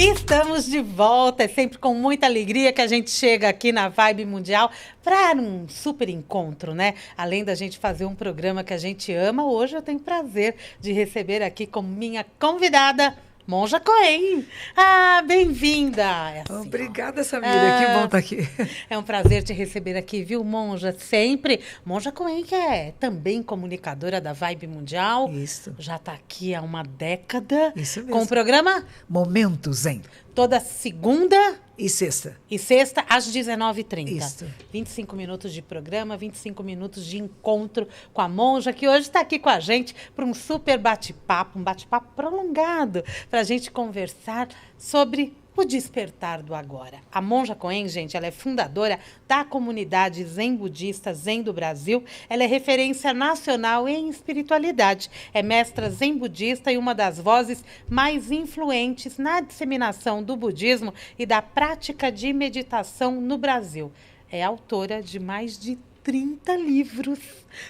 Estamos de volta, é sempre com muita alegria que a gente chega aqui na Vibe Mundial para um super encontro, né? Além da gente fazer um programa que a gente ama, hoje eu tenho o prazer de receber aqui como minha convidada Monja Cohen. Ah, bem-vinda! É assim, obrigada, Samira, que bom estar aqui. É um prazer te receber aqui, viu, Monja? Sempre. Monja Cohen, que é também comunicadora da Vibe Mundial. Isso. Já está aqui há uma década. Isso mesmo. Com o programa Momento Zen. Toda segunda e sexta. E sexta, às 19h30. Isso. 25 minutos de programa, 25 minutos de encontro com a Monja, que hoje está aqui com a gente para um super bate-papo, um bate-papo prolongado, para a gente conversar sobre o despertar do agora. A Monja Cohen, gente, ela é fundadora da comunidade Zen Budista Zen do Brasil. Ela é referência nacional em espiritualidade. É mestra Zen Budista e uma das vozes mais influentes na disseminação do budismo e da prática de meditação no Brasil. É autora de mais de 30 livros,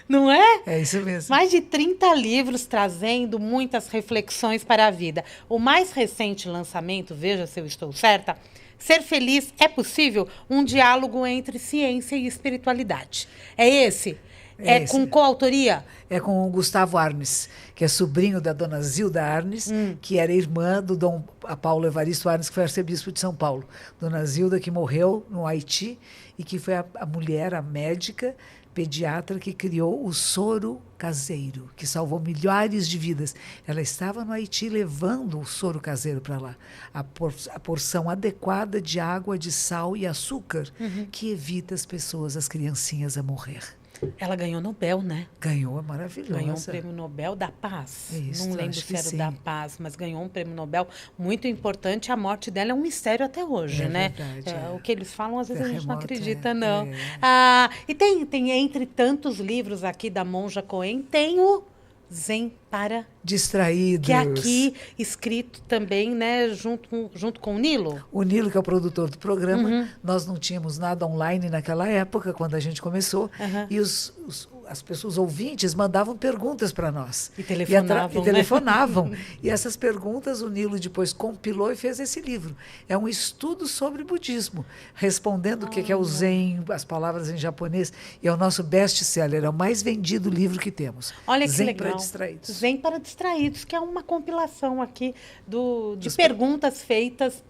não é? É isso mesmo. Mais de 30 livros trazendo muitas reflexões para a vida. O mais recente lançamento, veja se eu estou certa, Ser Feliz é Possível, um diálogo entre ciência e espiritualidade. É esse? É com coautoria? É com o Gustavo Arnes, que é sobrinho da dona Zilda Arnes, que era irmã do Dom Paulo Evaristo Arnes, que foi arcebispo de São Paulo. Dona Zilda, que morreu no Haiti e que foi a mulher, a médica, pediatra, que criou o soro caseiro, que salvou milhares de vidas. Ela estava no Haiti levando o soro caseiro para lá. A porção adequada de água, de sal e açúcar, que evita as pessoas, as criancinhas, a morrer. Ela ganhou Nobel, né? Ganhou, é maravilhosa. Ganhou um prêmio Nobel da Paz. Isso, não lembro se era o da Paz, mas ganhou um prêmio Nobel muito importante. A morte dela é um mistério até hoje, né? Verdade, O que eles falam, às vezes a gente não acredita, não. É. E tem, entre tantos livros aqui da Monja Cohen, tem o Zen para Distraídos. Que é aqui escrito também, né, junto com o Nilo. O Nilo, que é o produtor do programa. Nós não tínhamos nada online naquela época, quando a gente começou. E as pessoas ouvintes mandavam perguntas para nós. E telefonavam. E essas perguntas o Nilo depois compilou e fez esse livro. É um estudo sobre budismo, respondendo o que é o Zen, as palavras em japonês. E é o nosso best-seller, é o mais vendido livro que temos. Olha que Zen legal. para Distraídos. Zen para Distraídos, que é uma compilação aqui de perguntas feitas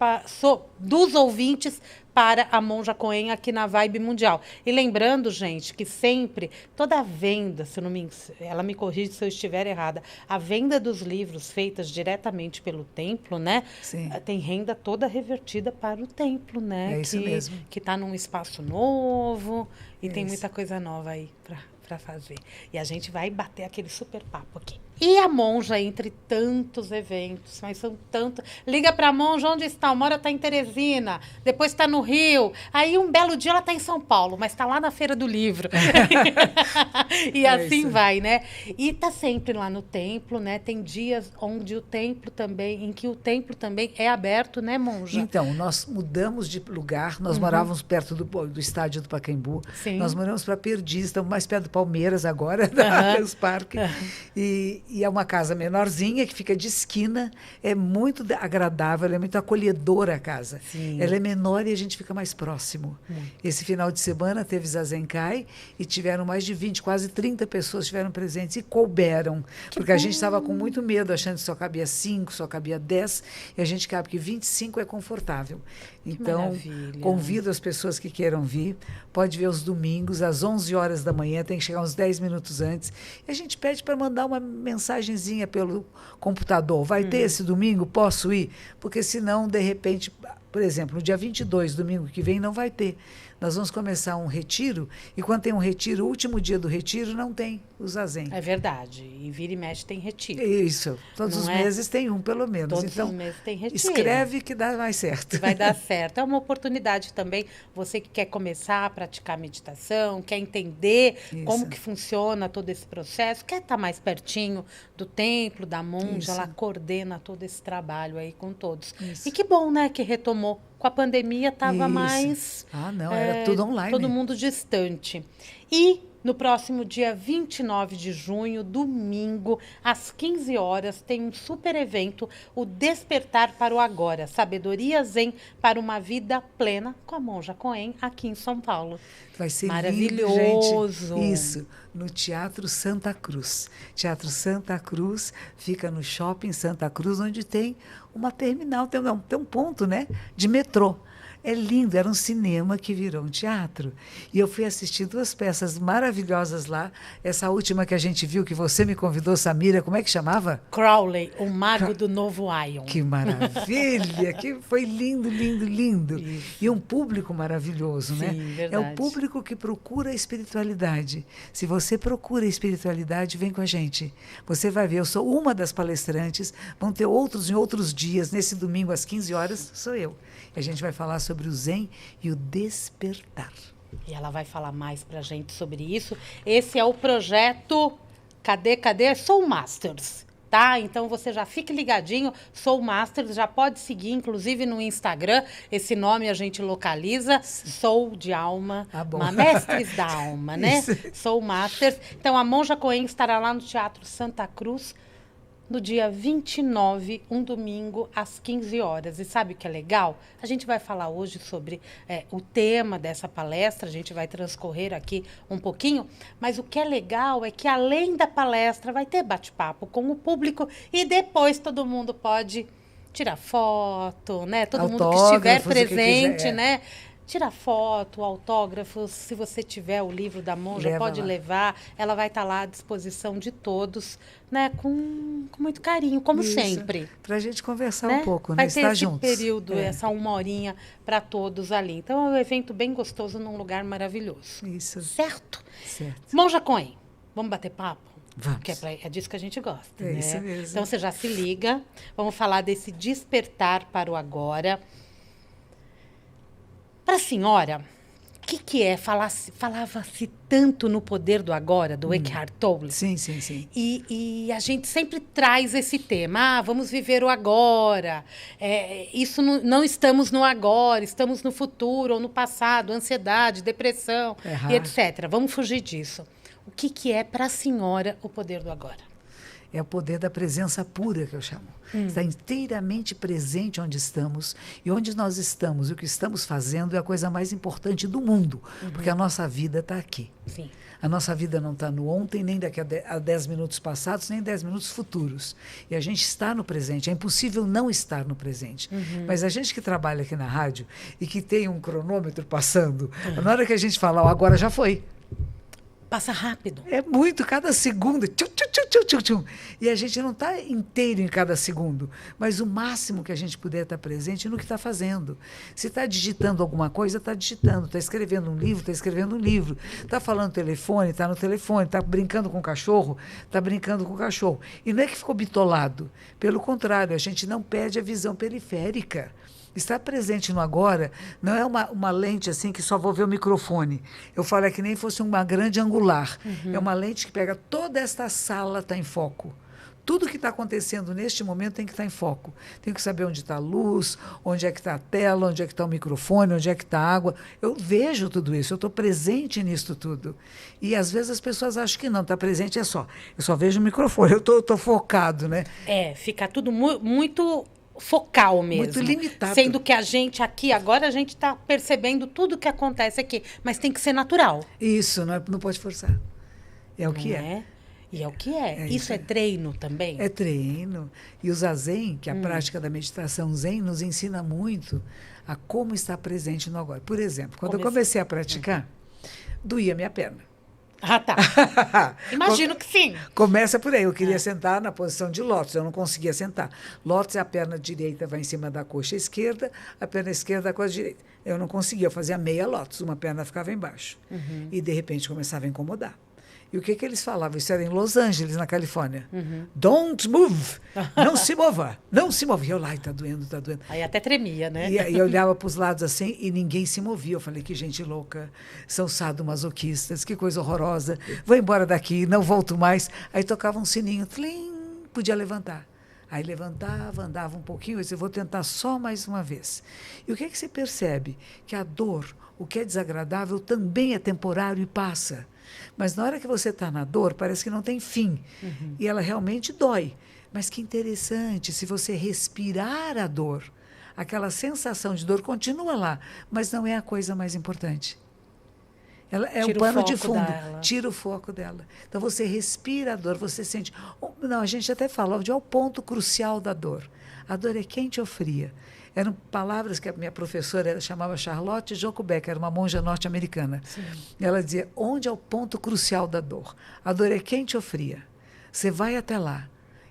dos ouvintes para a Monja Cohen aqui na Vibe Mundial. E lembrando, gente, que sempre, toda a venda, ela me corrige se eu estiver errada, a venda dos livros feitas diretamente pelo templo, né? Sim. Tem renda toda revertida para o templo, né? É isso mesmo. Que está num espaço novo e tem muita coisa nova aí para fazer. E a gente vai bater aquele super papo aqui. E a Monja, entre tantos eventos, mas são tantos. Liga para a Monja, onde está? Uma hora está em Teresina, depois está no Rio. Aí um belo dia ela está em São Paulo, mas está lá na Feira do Livro. E assim vai, né? E está sempre lá no templo, né? Tem dias onde em que o templo também é aberto, né, Monja? Então, nós mudamos de lugar, nós morávamos perto do estádio do Pacaembu. Sim. Nós moramos para Perdiz, estamos mais perto do Palmeiras agora, dos parques. E é uma casa menorzinha, que fica de esquina, é muito agradável, ela é muito acolhedora a casa. Sim. Ela é menor e a gente fica mais próximo. Esse final de semana teve Zazenkai e tiveram mais de 20, quase 30 pessoas tiveram presentes e couberam. Porque a gente estava com muito medo, achando que só cabia 5, só cabia 10, e a gente cabe que 25 é confortável. Então, convido as pessoas que queiram vir, pode ver os domingos, às 11 horas da manhã, tem que chegar uns 10 minutos antes, e a gente pede para mandar uma mensagenzinha pelo computador. Vai ter esse domingo? Posso ir? Porque senão, de repente, por exemplo, no dia 22, domingo que vem, não vai ter. Nós vamos começar um retiro, e quando tem um retiro, o último dia do retiro não tem o Zazen. É verdade. E vira e mexe tem retiro. Isso. Todos os meses tem um, pelo menos. Todos então, os meses tem retiro. Escreve que dá mais certo. Vai dar certo. É uma oportunidade também, você que quer começar a praticar meditação, quer entender como que funciona todo esse processo, quer estar mais pertinho do templo, da monja, ela coordena todo esse trabalho aí com todos. Isso. E que bom, né, que retomou. Com a pandemia estava mais... era tudo online. Todo mundo distante. E No próximo dia 29 de junho, domingo, às 15 horas, tem um super evento, o Despertar para o Agora, Sabedoria Zen para uma Vida Plena, com a Monja Coen, aqui em São Paulo. Vai ser maravilhoso. Lindo, gente. Isso, no Teatro Santa Cruz. Teatro Santa Cruz fica no Shopping Santa Cruz, onde tem uma terminal, tem um ponto, né, de metrô. É lindo, era um cinema que virou um teatro. E eu fui assistir 2 peças maravilhosas lá. Essa última que a gente viu, que você me convidou, Samira, como é que chamava? Crowley, o Mago do Novo Ion. Que maravilha! Que foi lindo, lindo, lindo. Isso. E um público maravilhoso, né? Sim, verdade. É o público que procura a espiritualidade. Se você procura a espiritualidade, vem com a gente. Você vai ver, eu sou uma das palestrantes, vão ter outros em outros dias. Nesse domingo, às 15 horas, sou eu. A gente vai falar sobre o Zen e o despertar. E ela vai falar mais pra gente sobre isso. Esse é o projeto Cadê? Soul Masters, tá? Então você já fique ligadinho, Soul Masters, já pode seguir, inclusive no Instagram, esse nome a gente localiza, Soul de alma, mestres da alma, né? Isso. Soul Masters. Então a Monja Coen estará lá no Teatro Santa Cruz, no dia 29, um domingo, às 15 horas. E sabe o que é legal? A gente vai falar hoje sobre o tema dessa palestra, a gente vai transcorrer aqui um pouquinho, mas o que é legal é que, além da palestra, vai ter bate-papo com o público e depois todo mundo pode tirar foto, né? Todo mundo que estiver presente, né? Tira foto, autógrafos, se você tiver o livro da Monja, pode levar. Ela vai estar lá à disposição de todos, né? Com muito carinho, como sempre. Para a gente conversar um pouco, vai né? Ter Estar esse juntos. período, essa 1 horinha para todos ali. Então, é um evento bem gostoso num lugar maravilhoso. Isso. Certo? Certo. Monja Coen, vamos bater papo? Vamos. Porque é disso que a gente gosta, É né? isso mesmo. Então, você já se liga. Vamos falar desse despertar para o agora. Para a senhora, o que é? Falava-se tanto no poder do agora, do Eckhart Tolle. Sim, sim, sim. E a gente sempre traz esse tema. Vamos viver o agora. Isso não estamos no agora, estamos no futuro ou no passado, ansiedade, depressão e etc. Vamos fugir disso. O que é para a senhora o poder do agora? É o poder da presença pura, que eu chamo. Está inteiramente presente onde estamos. E onde nós estamos e o que estamos fazendo é a coisa mais importante do mundo. Porque a nossa vida está aqui. Sim. A nossa vida não está no ontem, nem daqui a 10 minutos passados, nem 10 minutos futuros. E a gente está no presente. É impossível não estar no presente. Mas a gente que trabalha aqui na rádio e que tem um cronômetro passando, na hora que a gente fala, agora já foi. Passa rápido. É muito, cada segundo. Tchum, tchum, tchum, tchum, tchum, tchum. E a gente não está inteiro em cada segundo, mas o máximo que a gente puder estar presente no que está fazendo. Se está digitando alguma coisa, está digitando. Está escrevendo um livro, está escrevendo um livro. Está falando no telefone, está no telefone. Está brincando com o cachorro, está brincando com o cachorro. E não é que ficou bitolado. Pelo contrário, a gente não perde a visão periférica. Estar presente no agora não é uma lente assim que só vou ver o microfone. Eu falo que nem fosse uma grande angular. É uma lente que pega toda esta sala, está em foco. Tudo que está acontecendo neste momento tem que estar em foco. Tem que saber onde está a luz, onde é que está a tela, onde é que está o microfone, onde é que está a água. Eu vejo tudo isso, eu estou presente nisso tudo. E às vezes as pessoas acham que não, está presente eu só vejo o microfone, eu estou focado, né? Fica tudo muito focal mesmo. Muito limitado. Sendo que a gente aqui, agora a gente está percebendo tudo o que acontece aqui, mas tem que ser natural. Isso, não pode forçar. É o que é. E é o que é. Isso é treino também? É treino. E o Zazen, que é a prática da meditação Zen, nos ensina muito a como estar presente no agora. Por exemplo, quando eu comecei a praticar, doía minha perna. Ah, tá. Imagino que sim. Começa por aí. Eu queria sentar na posição de lótus, eu não conseguia sentar. Lótus é a perna direita vai em cima da coxa esquerda, a perna esquerda da coxa direita. Eu não conseguia, eu fazia meia lótus, uma perna ficava embaixo. E, de repente, começava a incomodar. E o que eles falavam? Isso era em Los Angeles, na Califórnia. Don't move! Não se mova! Não se mova! E eu lá, está doendo, está doendo. Aí até tremia, né? E eu olhava para os lados assim e ninguém se movia. Eu falei, que gente louca, são sadomasoquistas, que coisa horrorosa. Vou embora daqui, não volto mais. Aí tocava um sininho, tlim, podia levantar. Aí levantava, andava um pouquinho, eu disse, vou tentar só mais uma vez. E o que você percebe? Que a dor, o que é desagradável, também é temporário e passa. Mas na hora que você está na dor, parece que não tem fim. E ela realmente dói. Mas que interessante, se você respirar a dor, aquela sensação de dor continua lá, mas não é a coisa mais importante. Ela é um pano de fundo, tira o foco dela. Então você respira a dor, você sente. Não, a gente até fala onde é o ponto crucial da dor. A dor é quente ou fria? Eram palavras que a minha professora ela chamava Charlotte Jokubeck, era uma monja norte-americana. Ela dizia: onde é o ponto crucial da dor? A dor é quente ou fria? Você vai até lá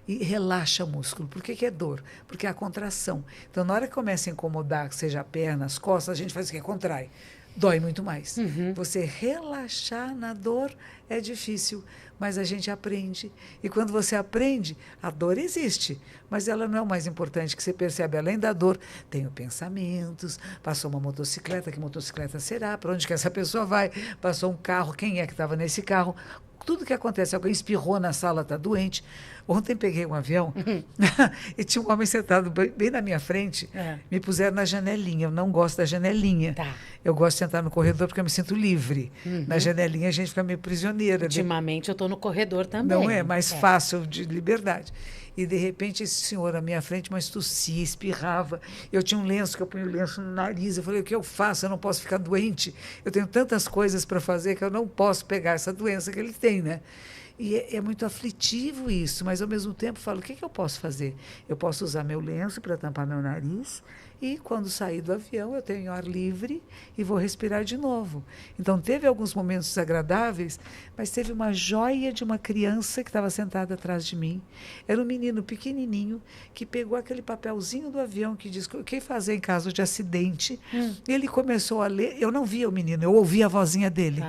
e relaxa o músculo. Por que é dor? Porque é a contração. Então, na hora que começa a incomodar, seja a perna, as costas, a gente faz o quê? Contrai. Dói muito mais. Você relaxar na dor é difícil, mas a gente aprende. E quando você aprende, a dor existe, mas ela não é o mais importante, que você percebe. Além da dor, tenho pensamentos, passou uma motocicleta, que motocicleta será? Para onde que essa pessoa vai? Passou um carro, quem é que estava nesse carro? Tudo que acontece, alguém espirrou na sala, está doente. Ontem peguei um avião e tinha um homem sentado bem na minha frente. Me puseram na janelinha. Eu não gosto da janelinha. Eu gosto de sentar no corredor porque eu me sinto livre. Na janelinha a gente fica meio prisioneira. Ultimamente eu estou no corredor também. Não é mais fácil de liberdade. E, de repente, esse senhor à minha frente, mas tossia, espirrava. Eu tinha um lenço, que eu punho o lenço no nariz. Eu falei: o que eu faço? Eu não posso ficar doente. Eu tenho tantas coisas para fazer que eu não posso pegar essa doença que ele tem, né? E é muito aflitivo isso, mas, ao mesmo tempo, falo: o que eu posso fazer? Eu posso usar meu lenço para tampar meu nariz e, quando sair do avião, eu tenho ar livre e vou respirar de novo. Então, teve alguns momentos desagradáveis, mas teve uma joia de uma criança que estava sentada atrás de mim. Era um menino pequenininho que pegou aquele papelzinho do avião que diz o que fazer em caso de acidente. E ele começou a ler. Eu não via o menino, eu ouvia a vozinha dele.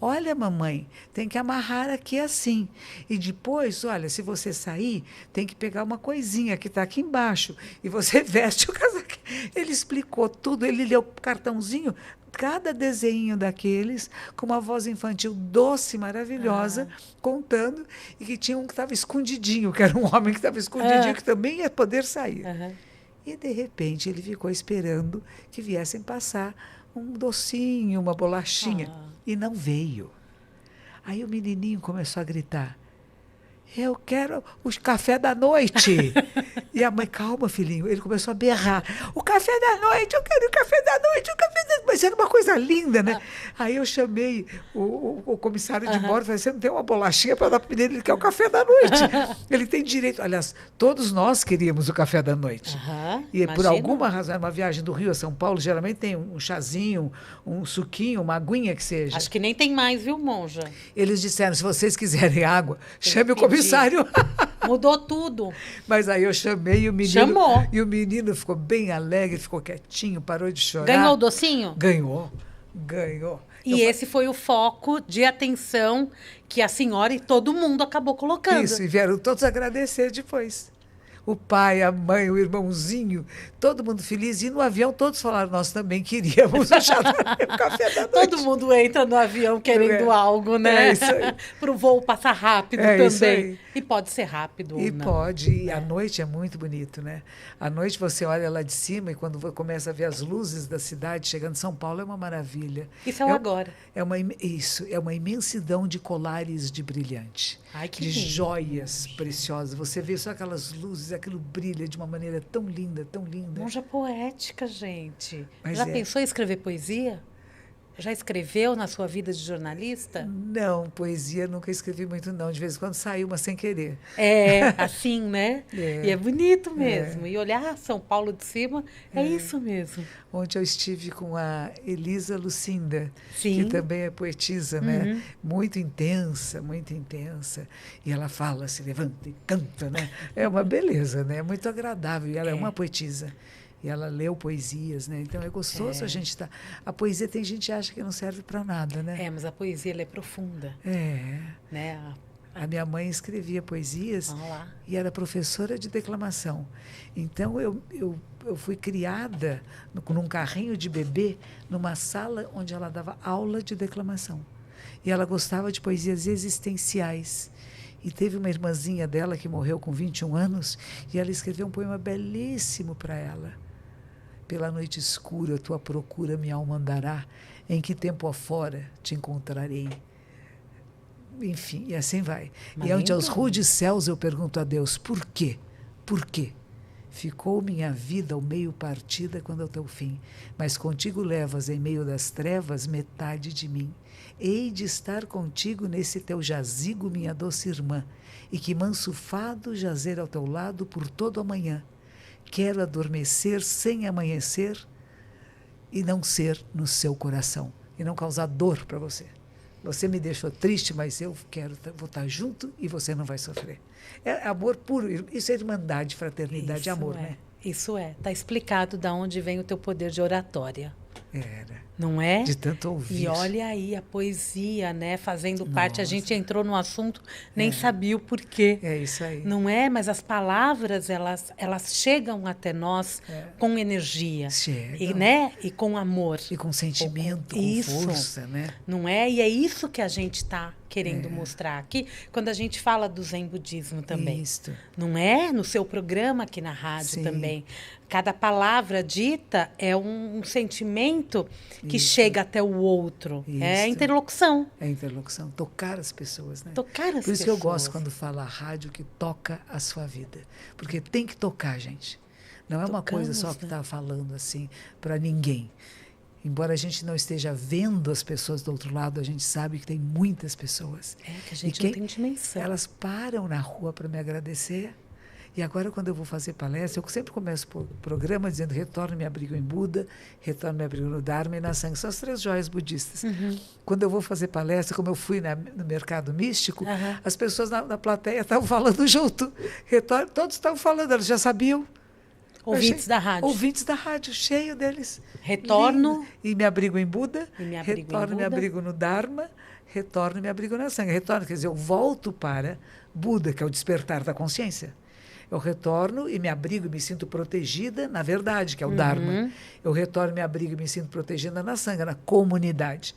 Olha, mamãe, tem que amarrar aqui assim. E depois, olha, se você sair, tem que pegar uma coisinha que está aqui embaixo. E você veste o casaco. Ele explicou tudo, ele leu o cartãozinho, cada desenho daqueles, com uma voz infantil doce, maravilhosa, contando, e que tinha um que estava escondidinho, que era um homem que estava escondidinho, que também ia poder sair. E, de repente, ele ficou esperando que viessem passar um docinho, uma bolachinha. E não veio. Aí o menininho começou a gritar: eu quero o café da noite. E a mãe: calma, filhinho. Ele começou a berrar: o café da noite, eu quero o café da noite, o café da noite. Mas era uma coisa linda, né? Aí eu chamei o comissário de bordo e falei: você não tem uma bolachinha para dar para o menino? Ele quer o café da noite. Ele tem direito. Aliás, todos nós queríamos o café da noite. E por alguma razão, uma viagem do Rio a São Paulo, geralmente tem um chazinho, um suquinho, uma aguinha que seja. Acho que nem tem mais, viu, monja? Eles disseram: se vocês quiserem água, chame o comissário. Mudou tudo. Mas aí eu chamei e o menino... Chamou. E o menino ficou bem alegre, ficou quietinho, parou de chorar. Ganhou o docinho? Ganhou. E esse foi o foco de atenção que a senhora e todo mundo acabou colocando. Isso, e vieram todos agradecer depois. O pai, a mãe, o irmãozinho, todo mundo feliz. E no avião todos falaram: nós também queríamos o café da noite. Todo mundo entra no avião querendo algo, né? É isso aí. Para o voo passar rápido É também. Isso aí. E pode ser rápido ou não. E pode. E à noite é muito bonito, né? À noite você olha lá de cima e quando começa a ver as luzes da cidade chegando em São Paulo, é uma maravilha. Isso é o agora. É uma imensidão de colares de brilhante. Ai, que de lindo. Joias preciosas. Você vê só aquelas luzes, aquilo brilha de uma maneira tão linda, tão linda. Monja poética, gente. Mas já pensou em escrever poesia? Já escreveu na sua vida de jornalista? Não, poesia nunca escrevi muito, não. De vez em quando saiu, mas sem querer. É, assim, né? E é bonito mesmo. E olhar São Paulo de cima, é isso mesmo. Ontem eu estive com a Elisa Lucinda, Sim. que também é poetisa, né? Muito intensa, muito intensa. E ela fala, se levanta e canta, né? É uma beleza, né? É muito agradável. E ela é uma poetisa. E ela leu poesias, né? Então é gostoso a gente estar. A poesia tem gente que acha que não serve para nada, né? É, mas a poesia ela é profunda. Né? A minha mãe escrevia poesias e era professora de declamação. Então eu fui criada num carrinho de bebê, numa sala onde ela dava aula de declamação. E ela gostava de poesias existenciais. E teve uma irmãzinha dela que morreu com 21 anos e ela escreveu um poema belíssimo para ela. Pela noite escura, tua procura minha alma andará, em que tempo afora te encontrarei. enfim, e assim vai. Mas e ante lindo. aos rudes céus eu pergunto a Deus, por quê? Por quê? Ficou minha vida ao meio partida quando ao teu fim, mas contigo levas em meio das trevas metade de mim. Hei de estar contigo nesse teu jazigo, minha doce irmã, e que manso fado jazer ao teu lado por todo amanhã. Quero adormecer sem amanhecer e não ser no seu coração, e não causar dor para você. Você me deixou triste, mas eu vou estar junto e você não vai sofrer. É amor puro, isso é irmandade, fraternidade, Isso amor, é. né? Isso é. Está explicado de onde vem o teu poder de oratória. Era. Não é? De tanto ouvir. E olha aí a poesia, né? Fazendo parte. A Nossa. gente entrou no assunto, nem sabia o porquê. É isso aí. Não é? Mas as palavras, elas chegam até nós com energia. Chegam. E, né? E com amor. E com sentimento, com Isso. força, né? Não é? E é isso que a gente está querendo mostrar aqui, quando a gente fala do Zen Budismo também. Isto. Não é? No seu programa aqui na rádio Sim. também. Cada palavra dita é um sentimento que Isso. chega até o outro. É Isso. interlocução. É interlocução, tocar as pessoas, né? Tocar as Por isso pessoas. que eu gosto quando fala a rádio que toca a sua vida. Porque tem que tocar, gente. Não é uma coisa só que né? está falando assim para ninguém. Embora a gente não esteja vendo as pessoas do outro lado, a gente sabe que tem muitas pessoas. É que a gente E não tem dimensão. Elas param na rua para me agradecer. E agora, quando eu vou fazer palestra, eu sempre começo o programa dizendo: retorno me abrigo em Buda, retorno me abrigo no Dharma e na Sangha. São as 3 joias budistas. Quando eu vou fazer palestra, como eu fui no mercado místico, as pessoas na plateia estavam falando junto. Retorno, todos estavam falando, elas já sabiam. Ouvintes da rádio. Ouvintes da rádio, cheio deles. Retorno. Lindo. E me abrigo em Buda, E me abrigo em retorno e me Buda. abrigo no Dharma, retorno e me abrigo na Sangha. Retorno, quer dizer, eu volto para Buda, que é o despertar da consciência. Eu retorno e me abrigo e me sinto protegida na verdade, que é o Dharma. Eu retorno, me abrigo e me sinto protegida na Sangha, na comunidade.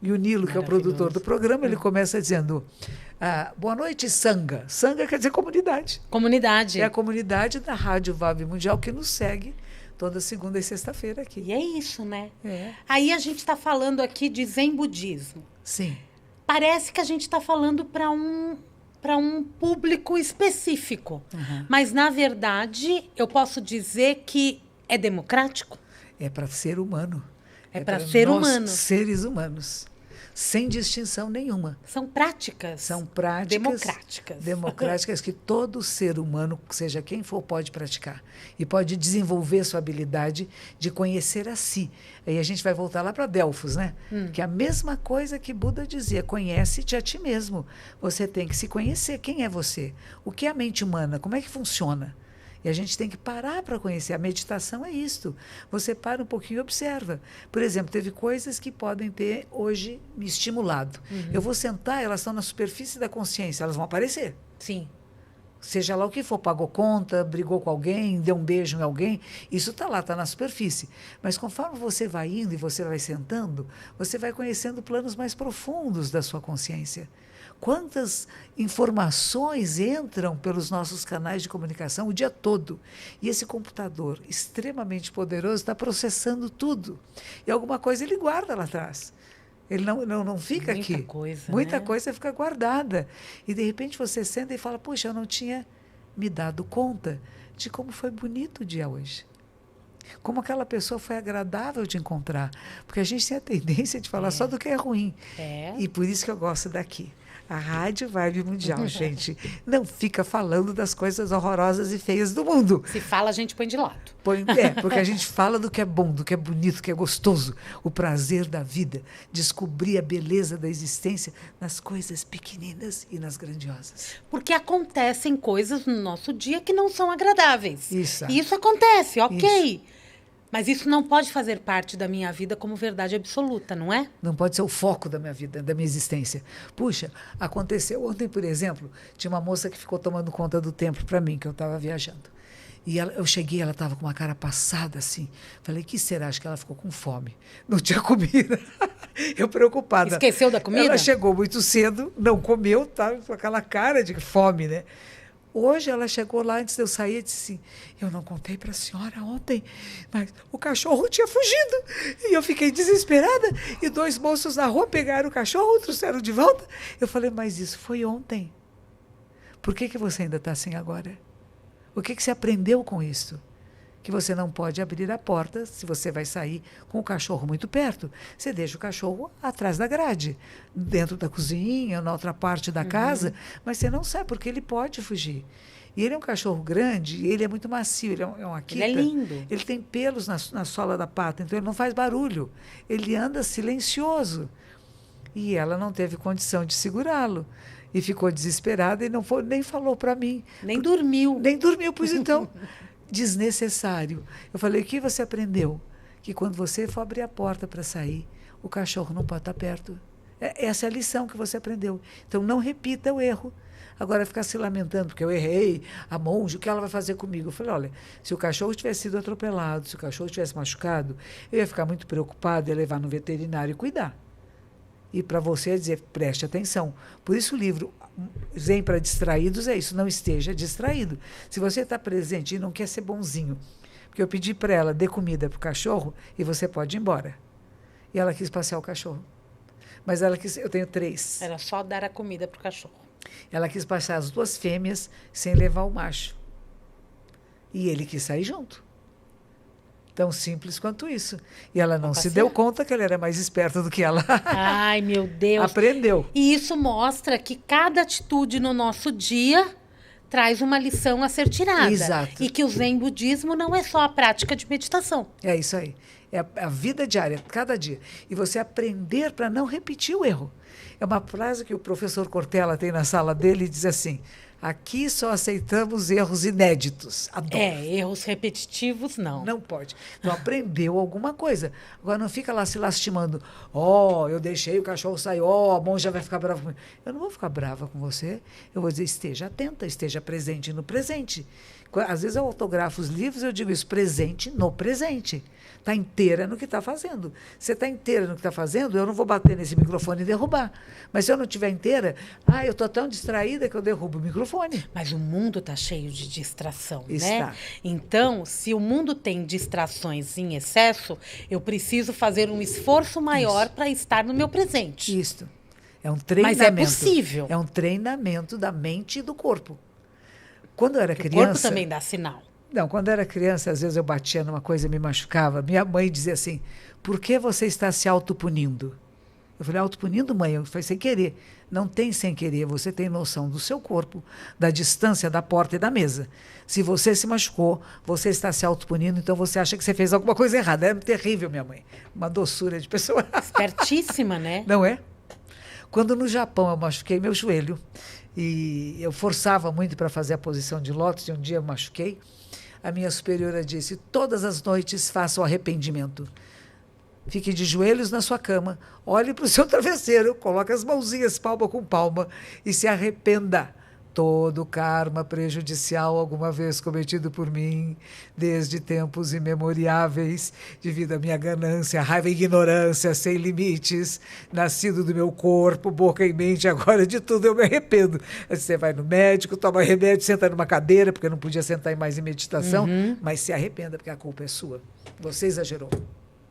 E o Nilo, que é o produtor do programa, ele começa dizendo: boa noite, Sangha. Sangha quer dizer comunidade. Comunidade. É a comunidade da Rádio Vibe Mundial que nos segue toda segunda e sexta-feira aqui. E é isso, né? É. Aí a gente está falando aqui de Zen Budismo. Sim. Parece que a gente está falando para um público específico. Mas, na verdade, eu posso dizer que é democrático? É para ser humano. É para pra ser nós, humano. Seres humanos. Sem distinção nenhuma. São práticas. São práticas democráticas. democráticas que todo ser humano, seja quem for, pode praticar. E pode desenvolver sua habilidade de conhecer a si. Aí a gente vai voltar lá para Delfos, né? Que é a mesma coisa que Buda dizia: conhece-te a ti mesmo. Você tem que se conhecer. Quem é você? O que é a mente humana? Como é que funciona? E a gente tem que parar para conhecer. A meditação é isto. Você para um pouquinho e observa. Por exemplo, teve coisas que podem ter hoje me estimulado. Eu vou sentar, elas estão na superfície da consciência, elas vão aparecer. Sim. Seja lá o que for, pagou conta, brigou com alguém, deu um beijo em alguém, isso está lá, está na superfície. Mas conforme você vai indo e você vai sentando, você vai conhecendo planos mais profundos da sua consciência. Quantas informações entram pelos nossos canais de comunicação o dia todo. E esse computador extremamente poderoso está processando tudo. E alguma coisa ele guarda lá atrás. Ele não fica Muita aqui. coisa, Muita né? coisa fica guardada. E, de repente, você senta e fala: puxa, eu não tinha me dado conta de como foi bonito o dia hoje. Como aquela pessoa foi agradável de encontrar. Porque a gente tem a tendência de falar só do que é ruim. É. E por isso que eu gosto daqui. A Rádio Vibe Mundial, gente, não fica falando das coisas horrorosas e feias do mundo. Se fala, a gente põe de lado. Porque a gente fala do que é bom, do que é bonito, do que é gostoso, o prazer da vida, descobrir a beleza da existência nas coisas pequeninas e nas grandiosas. Porque acontecem coisas no nosso dia que não são agradáveis. Isso. E isso acontece, ok. Mas isso não pode fazer parte da minha vida como verdade absoluta, não é? Não pode ser o foco da minha vida, da minha existência. Puxa, aconteceu ontem, por exemplo, tinha uma moça que ficou tomando conta do templo para mim, que eu estava viajando. E eu cheguei, ela estava com uma cara passada assim. Falei: que será? Acho que ela ficou com fome. Não tinha comida. Eu preocupada. Esqueceu da comida? Ela chegou muito cedo, não comeu, estava com aquela cara de fome, né? Hoje ela chegou lá, antes de eu sair, e disse assim, eu não contei para a senhora ontem, mas o cachorro tinha fugido. E eu fiquei desesperada. E 2 moços na rua pegaram o cachorro, trouxeram de volta. Eu falei, mas isso foi ontem. Por que você ainda está assim agora? O que você aprendeu com isso? Que você não pode abrir a porta se você vai sair com o cachorro muito perto. Você deixa o cachorro atrás da grade, dentro da cozinha, na outra parte da casa, mas você não sabe, porque ele pode fugir. E ele é um cachorro grande, ele é muito macio, ele é um Akita. Ele é lindo. Ele tem pelos na sola da pata, então ele não faz barulho. Ele anda silencioso. E ela não teve condição de segurá-lo. E ficou desesperada e nem falou para mim. Nem dormiu. Nem dormiu, pois então... desnecessário. Eu falei, o que você aprendeu? Que quando você for abrir a porta para sair, o cachorro não pode estar perto. Essa é a lição que você aprendeu. Então, não repita o erro. Agora, ficar se lamentando, porque eu errei, a monja, o que ela vai fazer comigo? Eu falei, olha, se o cachorro tivesse sido atropelado, se o cachorro tivesse machucado, eu ia ficar muito preocupado, ia levar no veterinário e cuidar. E para você ia dizer, preste atenção. Por isso o livro Zen para Distraídos é isso, não esteja distraído. Se você está presente e não quer ser bonzinho, porque eu pedi para ela, dê comida para o cachorro e você pode ir embora. E ela quis passear o cachorro. Mas ela quis, eu tenho 3. Era só dar a comida para o cachorro. Ela quis passear as 2 fêmeas sem levar o macho. E ele quis sair junto. Tão simples quanto isso. E ela não se deu conta que ele era mais esperto do que ela. Ai, meu Deus. Aprendeu. E isso mostra que cada atitude no nosso dia traz uma lição a ser tirada. Exato. E que o Zen Budismo não é só a prática de meditação. É isso aí. É a vida diária, cada dia. E você aprender para não repetir o erro. É uma frase que o professor Cortella tem na sala dele e diz assim, aqui só aceitamos erros inéditos. Adoro. Erros repetitivos, não. Não pode. Então, aprendeu alguma coisa. Agora, não fica lá se lastimando. Eu deixei o cachorro sair. A monja vai ficar brava comigo. Eu não vou ficar brava com você. Eu vou dizer, esteja atenta, esteja presente no presente. Às vezes eu autografo os livros, eu digo isso, presente no presente. Está inteira no que está fazendo. Você está inteira no que está fazendo, eu não vou bater nesse microfone e derrubar. Mas se eu não estiver inteira, eu estou tão distraída que eu derrubo o microfone. Mas o mundo está cheio de distração, Está. né? Então, se o mundo tem distrações em excesso, eu preciso fazer um esforço maior para estar no meu presente. Isso. É um treinamento. Mas é possível. É um treinamento da mente e do corpo. Quando eu era criança... O corpo também dá sinal. Não, quando eu era criança, às vezes eu batia numa coisa e me machucava. Minha mãe dizia assim, por que você está se autopunindo? Eu falei, autopunindo, mãe? Eu falei, sem querer. Não tem sem querer, você tem noção do seu corpo, da distância da porta e da mesa. Se você se machucou, você está se autopunindo, então você acha que você fez alguma coisa errada. É terrível, minha mãe. Uma doçura de pessoa. Espertíssima, né? Não é? Quando no Japão eu machuquei meu joelho, e eu forçava muito para fazer a posição de lótus, e um dia eu machuquei, a minha superiora disse, todas as noites faça o arrependimento. Fique de joelhos na sua cama, olhe para o seu travesseiro, coloque as mãozinhas palma com palma e se arrependa. Todo karma prejudicial alguma vez cometido por mim, desde tempos imemoriáveis, devido à minha ganância, raiva e ignorância sem limites, nascido do meu corpo, boca e mente, agora de tudo eu me arrependo. Você vai no médico, toma remédio, senta numa cadeira, porque não podia sentar mais em meditação, mas se arrependa, porque a culpa é sua. Você exagerou.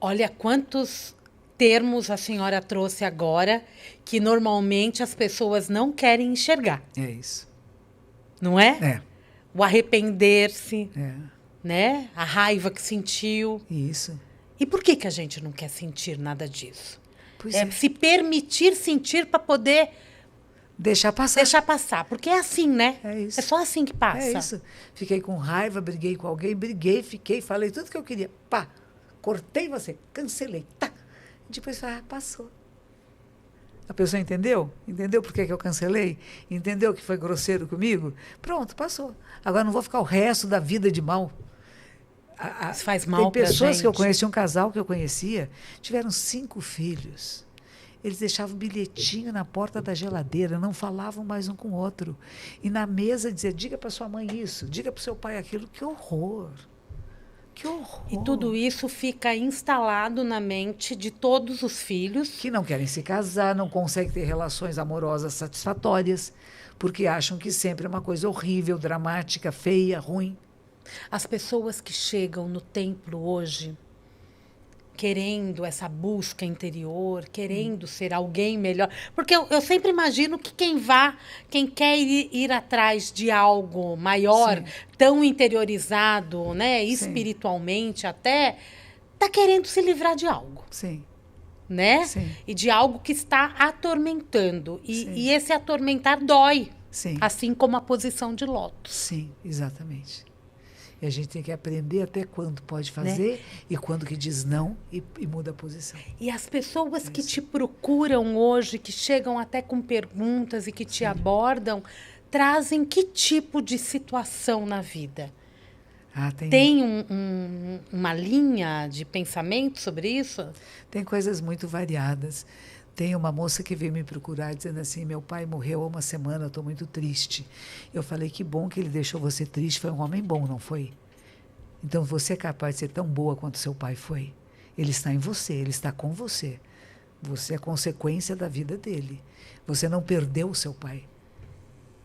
Olha quantos termos a senhora trouxe agora que normalmente as pessoas não querem enxergar. É isso. Não é? É. O arrepender-se, É. né? A raiva que sentiu. Isso. E por que a gente não quer sentir nada disso? Pois É se permitir sentir para poder deixar passar. deixar passar. Porque é assim, né? É isso. É só assim que passa. É isso. Fiquei com raiva, briguei com alguém, fiquei, falei tudo que eu queria. Pá, cortei você, cancelei. Tá. Depois, passou. A pessoa entendeu? Entendeu por que eu cancelei? Entendeu que foi grosseiro comigo? Pronto, passou. Agora não vou ficar o resto da vida de mal. Isso faz mal pra gente. Tem pessoas que eu conheci, um casal que eu conhecia, tiveram 5 filhos. Eles deixavam bilhetinho na porta da geladeira, não falavam mais um com o outro. E na mesa dizia, diga para sua mãe isso, diga para o seu pai aquilo. Que horror! Que horror! E tudo isso fica instalado na mente de todos os filhos. Que não querem se casar, não conseguem ter relações amorosas satisfatórias, porque acham que sempre é uma coisa horrível, dramática, feia, ruim. As pessoas que chegam no templo hoje, querendo essa busca interior, querendo ser alguém melhor. Porque eu sempre imagino que quem quer ir atrás de algo maior, sim, tão interiorizado, né, espiritualmente até, está querendo se livrar de algo. Sim. Né? Sim. E de algo que está atormentando. E esse atormentar dói. Sim. Assim como a posição de lótus. Sim, exatamente. E a gente tem que aprender até quando pode fazer, né? E quando que diz não e muda a posição. E as pessoas que te procuram hoje, que chegam até com perguntas e que te abordam, trazem que tipo de situação na vida? Tem uma linha de pensamento sobre isso? Tem coisas muito variadas. Tem uma moça que veio me procurar dizendo assim, meu pai morreu há uma semana, eu estou muito triste. Eu falei, que bom que ele deixou você triste, foi um homem bom, não foi? Então você é capaz de ser tão boa quanto seu pai foi. Ele está em você, ele está com você. Você é consequência da vida dele. Você não perdeu o seu pai.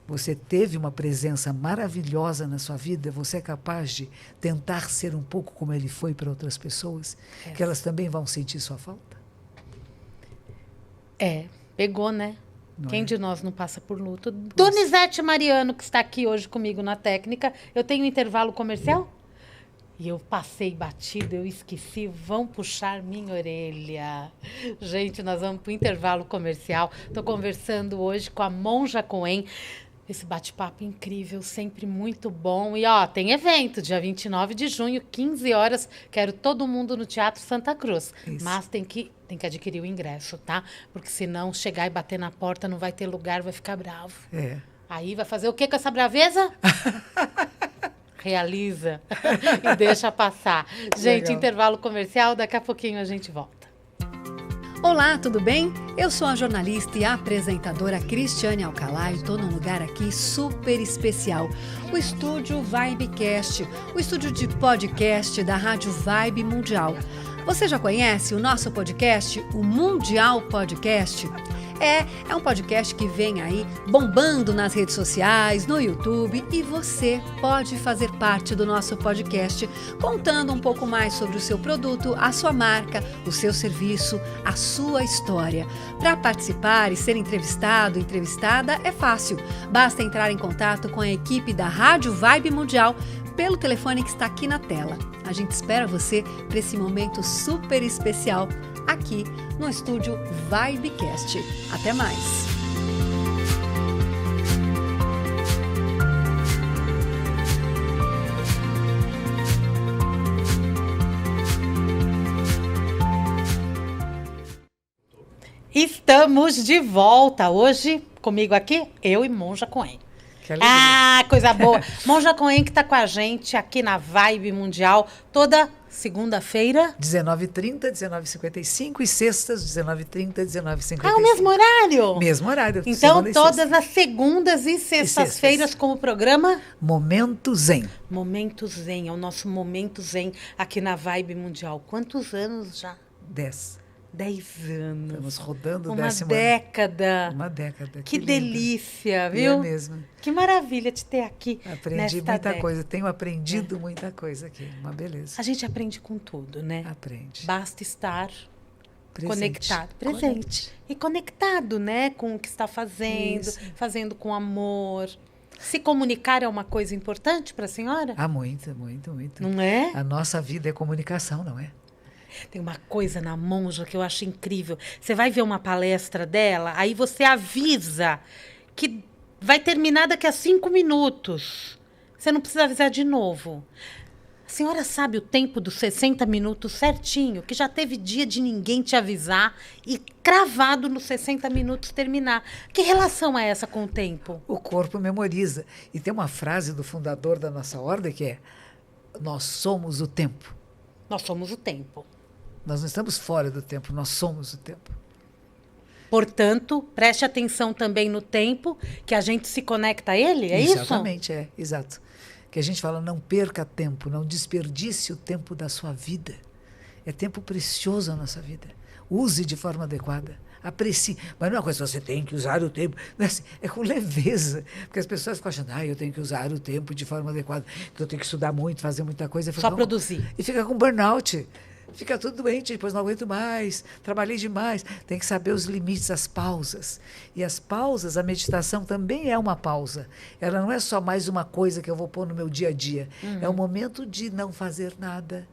Você teve uma presença maravilhosa na sua vida, você é capaz de tentar ser um pouco como ele foi para outras pessoas, que elas também vão sentir sua falta? Pegou, né? Quem de nós não passa por luto? Donizete Mariano, que está aqui hoje comigo na técnica. Eu tenho um intervalo comercial? E eu passei batido, eu esqueci, vão puxar minha orelha. Gente, nós vamos para o intervalo comercial. Estou conversando hoje com a Monja Cohen. Esse bate-papo incrível, sempre muito bom. E, tem evento, dia 29 de junho, 15 horas. Quero todo mundo no Teatro Santa Cruz. Isso. Mas tem que adquirir o ingresso, tá? Porque senão chegar e bater na porta não vai ter lugar, vai ficar bravo. Aí vai fazer o quê com essa braveza? Realiza e deixa passar. Gente, legal. Intervalo comercial, daqui a pouquinho a gente volta. Olá, tudo bem? Eu sou a jornalista e apresentadora Cristiane Alcalá e estou num lugar aqui super especial, o Estúdio Vibecast, o estúdio de podcast da Rádio Vibe Mundial. Você já conhece o nosso podcast, o Mundial Podcast? É um podcast que vem aí bombando nas redes sociais, no YouTube, e você pode fazer parte do nosso podcast contando um pouco mais sobre o seu produto, a sua marca, o seu serviço, a sua história. Para participar e ser entrevistado, entrevistada, é fácil. Basta entrar em contato com a equipe da Rádio Vibe Mundial pelo telefone que está aqui na tela. A gente espera você para esse momento super especial aqui no Estúdio Vibecast. Até mais! Estamos de volta. Hoje, comigo aqui, eu e Monja Cohen. Coisa boa. Monja Cohen que está com a gente aqui na Vibe Mundial toda segunda-feira. 19h30, 19h55 e sextas, 19h30, 19h55. O mesmo horário? Mesmo horário. Então, todas as segundas e sextas-feiras com o programa Momento Zen. Momento Zen, é o nosso Momento Zen aqui na Vibe Mundial. Quantos anos já? 10 anos. Estamos rodando uma década. Uma década. Que delícia, viu? É mesmo. Que maravilha te ter aqui. Aprendi muita coisa. Tenho aprendido muita coisa aqui. Uma beleza. A gente aprende com tudo, né? Aprende. Basta estar conectado. Presente. E conectado, né? Com o que está fazendo. Isso. Fazendo com amor. Se comunicar é uma coisa importante para a senhora? Muito. Não é? A nossa vida é comunicação, não é? Tem uma coisa na Monja que eu acho incrível. Você vai ver uma palestra dela, aí você avisa que vai terminar daqui a 5 minutos. Você não precisa avisar de novo. A senhora sabe o tempo dos 60 minutos certinho, que já teve dia de ninguém te avisar e cravado nos 60 minutos terminar. Que relação é essa com o tempo? O corpo memoriza. E tem uma frase do fundador da nossa ordem que é: nós somos o tempo. Nós somos o tempo. Nós não estamos fora do tempo, nós somos o tempo. Portanto, preste atenção também no tempo que a gente se conecta a ele, é isso? Exatamente, exato. que a gente fala, não perca tempo, não desperdice o tempo da sua vida. É tempo precioso na nossa vida. Use de forma adequada. Aprecie. Mas não é uma coisa que você tem que usar o tempo. Não é, assim, é com leveza. Porque as pessoas ficam achando, eu tenho que usar o tempo de forma adequada, que eu tenho que estudar muito, fazer muita coisa. Só produzir. E fica com burnout. Fica tudo doente, depois não aguento mais, trabalhei demais. Tem que saber os limites, as pausas. E as pausas, a meditação também é uma pausa. Ela não é só mais uma coisa que eu vou pôr no meu dia a dia. É um momento de não fazer nada,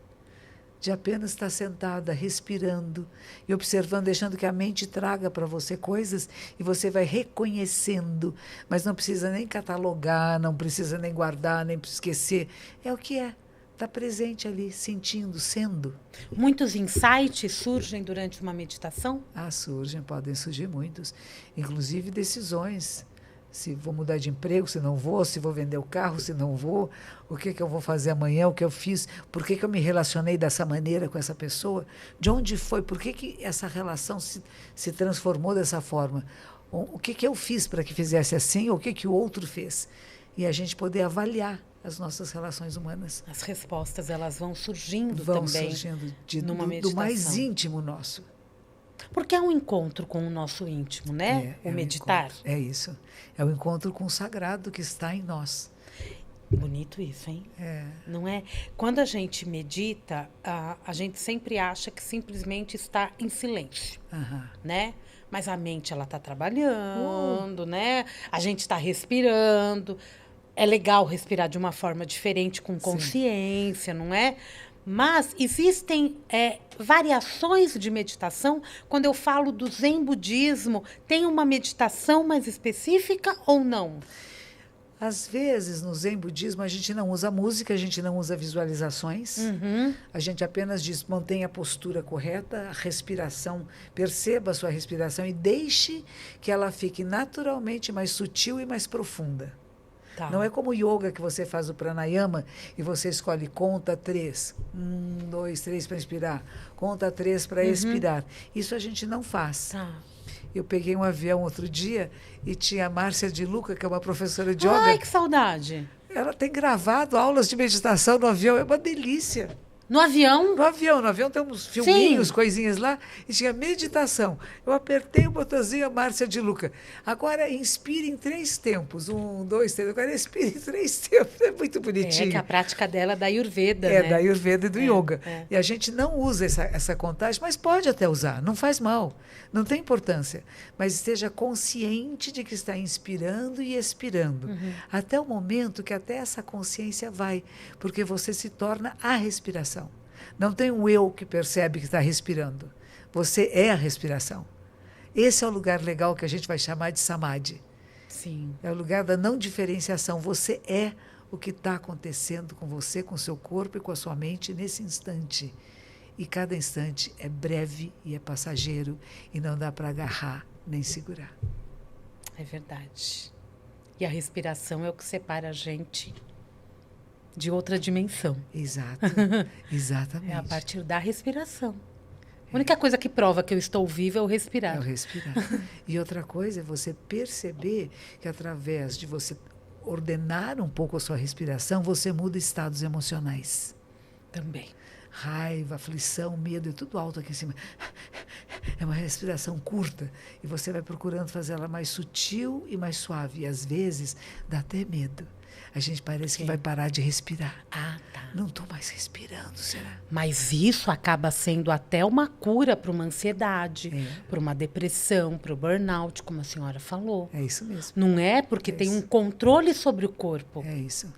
de apenas estar sentada, respirando e observando, deixando que a mente traga para você coisas e você vai reconhecendo. Mas não precisa nem catalogar, não precisa nem guardar, nem esquecer. É o que é. Está presente ali, sentindo, sendo. Muitos insights surgem durante uma meditação? Surgem, podem surgir muitos. Inclusive decisões. Se vou mudar de emprego, se não vou, se vou vender o carro, se não vou, o que eu vou fazer amanhã, o que eu fiz, por que eu me relacionei dessa maneira com essa pessoa, de onde foi, por que essa relação se transformou dessa forma, o que eu fiz para que fizesse assim, ou o que o outro fez. E a gente poder avaliar as nossas relações humanas. As respostas, elas vão surgindo também. Vão surgindo do mais íntimo nosso. Porque é um encontro com o nosso íntimo, né? O meditar. É isso. É o encontro com o sagrado que está em nós. Bonito isso, hein? Não é? Quando a gente medita, a gente sempre acha que simplesmente está em silêncio, né? Mas a mente, ela está trabalhando, né? A gente está respirando. É legal respirar de uma forma diferente, com consciência, não é? Mas existem variações de meditação. Quando eu falo do Zen budismo, tem uma meditação mais específica ou não? Às vezes, no Zen budismo, a gente não usa música, a gente não usa visualizações. A gente apenas diz, mantenha a postura correta, a respiração, perceba a sua respiração e deixe que ela fique naturalmente mais sutil e mais profunda. Tá. Não é como o yoga que você faz o pranayama e você escolhe conta 3. 1, 2, 3 para inspirar. Conta 3 para expirar. Isso a gente não faz. Tá. Eu peguei um avião outro dia e tinha a Márcia de Luca, que é uma professora de yoga. Ai, que saudade! Ela tem gravado aulas de meditação no avião. É uma delícia. No avião? No avião tem uns filminhos, coisinhas lá, e tinha meditação. Eu apertei o botãozinho, a Márcia de Luca. Agora inspire em 3 tempos. 1, 2, 3. Agora expire em 3 tempos. É muito bonitinho. Que a prática dela é da Ayurveda, né? Da Ayurveda e do yoga. E a gente não usa essa contagem, mas pode até usar. Não faz mal. Não tem importância. Mas esteja consciente de que está inspirando e expirando. Até o momento que até essa consciência vai. Porque você se torna a respiração. Não tem um eu que percebe que está respirando. Você é a respiração. Esse é o lugar legal que a gente vai chamar de samadhi. Sim. É o lugar da não diferenciação. Você é o que está acontecendo com você, com o seu corpo e com a sua mente nesse instante. E cada instante é breve e é passageiro e não dá para agarrar nem segurar. É verdade. E a respiração é o que separa a gente de outra dimensão. Exato. Exatamente. É a partir da respiração. A única coisa que prova que eu estou viva é o respirar. É o respirar. E outra coisa é você perceber que através de você ordenar um pouco a sua respiração, você muda estados emocionais. Também. Raiva, aflição, medo, é tudo alto aqui em cima. É uma respiração curta. E você vai procurando fazer ela mais sutil e mais suave. E às vezes dá até medo. A gente parece que vai parar de respirar. Tá. Não estou mais respirando, será? Mas isso acaba sendo até uma cura para uma ansiedade, para uma depressão, para o burnout, como a senhora falou. É isso mesmo. Não é? Porque tem um controle sobre o corpo. É isso.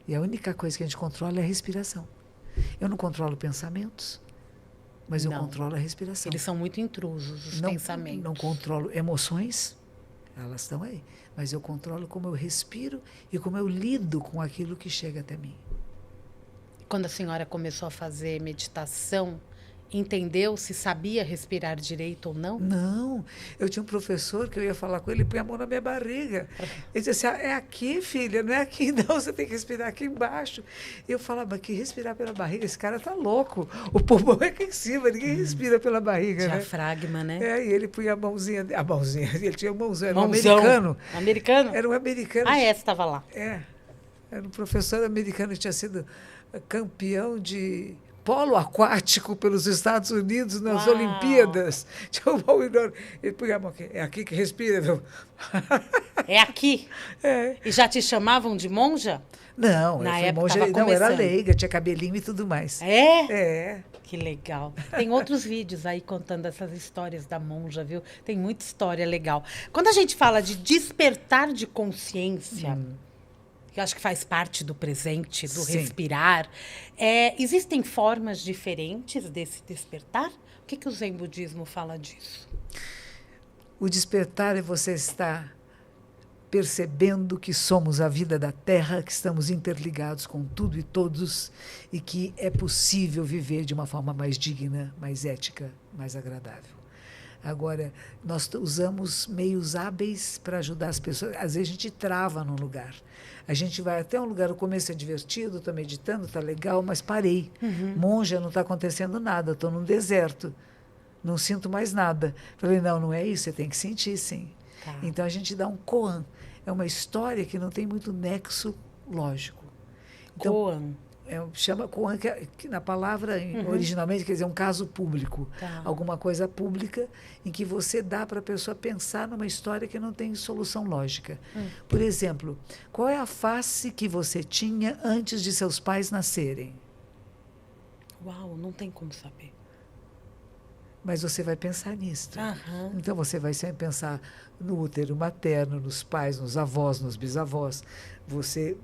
E a única coisa que a gente controla é a respiração. Eu não controlo pensamentos, mas eu controlo a respiração. Eles são muito intrusos, os pensamentos. Não controlo emoções, elas estão aí. Mas eu controlo como eu respiro e como eu lido com aquilo que chega até mim. Quando a senhora começou a fazer meditação, entendeu se sabia respirar direito ou não? Não. Eu tinha um professor que eu ia falar com ele, põe a mão na minha barriga. Ele dizia assim, é aqui, filha, não é aqui não, você tem que respirar aqui embaixo. E eu falava, mas que respirar pela barriga? Esse cara tá louco. O pulmão é aqui em cima, ninguém respira pela barriga, Diafragma, né? E ele punha a mãozinha, ele tinha a mãozinha, era um americano. Americano? Era um americano. Essa estava lá. Era um professor americano que tinha sido campeão de polo aquático pelos Estados Unidos nas Uau. Olimpíadas. Tinha um pau enorme. Ele põe a mão aqui, é aqui que respira. É aqui. É. E já te chamavam de monja? Não, Na eu fui época monja, tava não, era começando. leiga, tinha cabelinho e tudo mais. É? É. Que legal. Tem outros vídeos aí contando essas histórias da monja, viu? Tem muita história legal. Quando a gente fala de despertar de consciência, que eu acho que faz parte do presente, do Sim. respirar, existem formas diferentes desse despertar? O que o Zen Budismo fala disso? O despertar é você estar percebendo que somos a vida da Terra, que estamos interligados com tudo e todos e que é possível viver de uma forma mais digna, mais ética, mais agradável. Agora, nós usamos meios hábeis para ajudar as pessoas. Às vezes a gente trava num lugar. A gente vai até um lugar, o começo é divertido, estou meditando, está legal, mas parei. Monja, não está acontecendo nada, estou num deserto. Não sinto mais nada. Falei, não é isso, você tem que sentir, sim. Tá. Então a gente dá um koan. É uma história que não tem muito nexo lógico. Então, Koan. chama koan, que na palavra originalmente quer dizer um caso público. Tá. Alguma coisa pública em que você dá para a pessoa pensar numa história que não tem solução lógica. Por exemplo, qual é a face que você tinha antes de seus pais nascerem? Uau, não tem como saber. Mas você vai pensar nisso. Aham. Então você vai sempre pensar no útero materno, nos pais, nos avós, nos bisavós. Você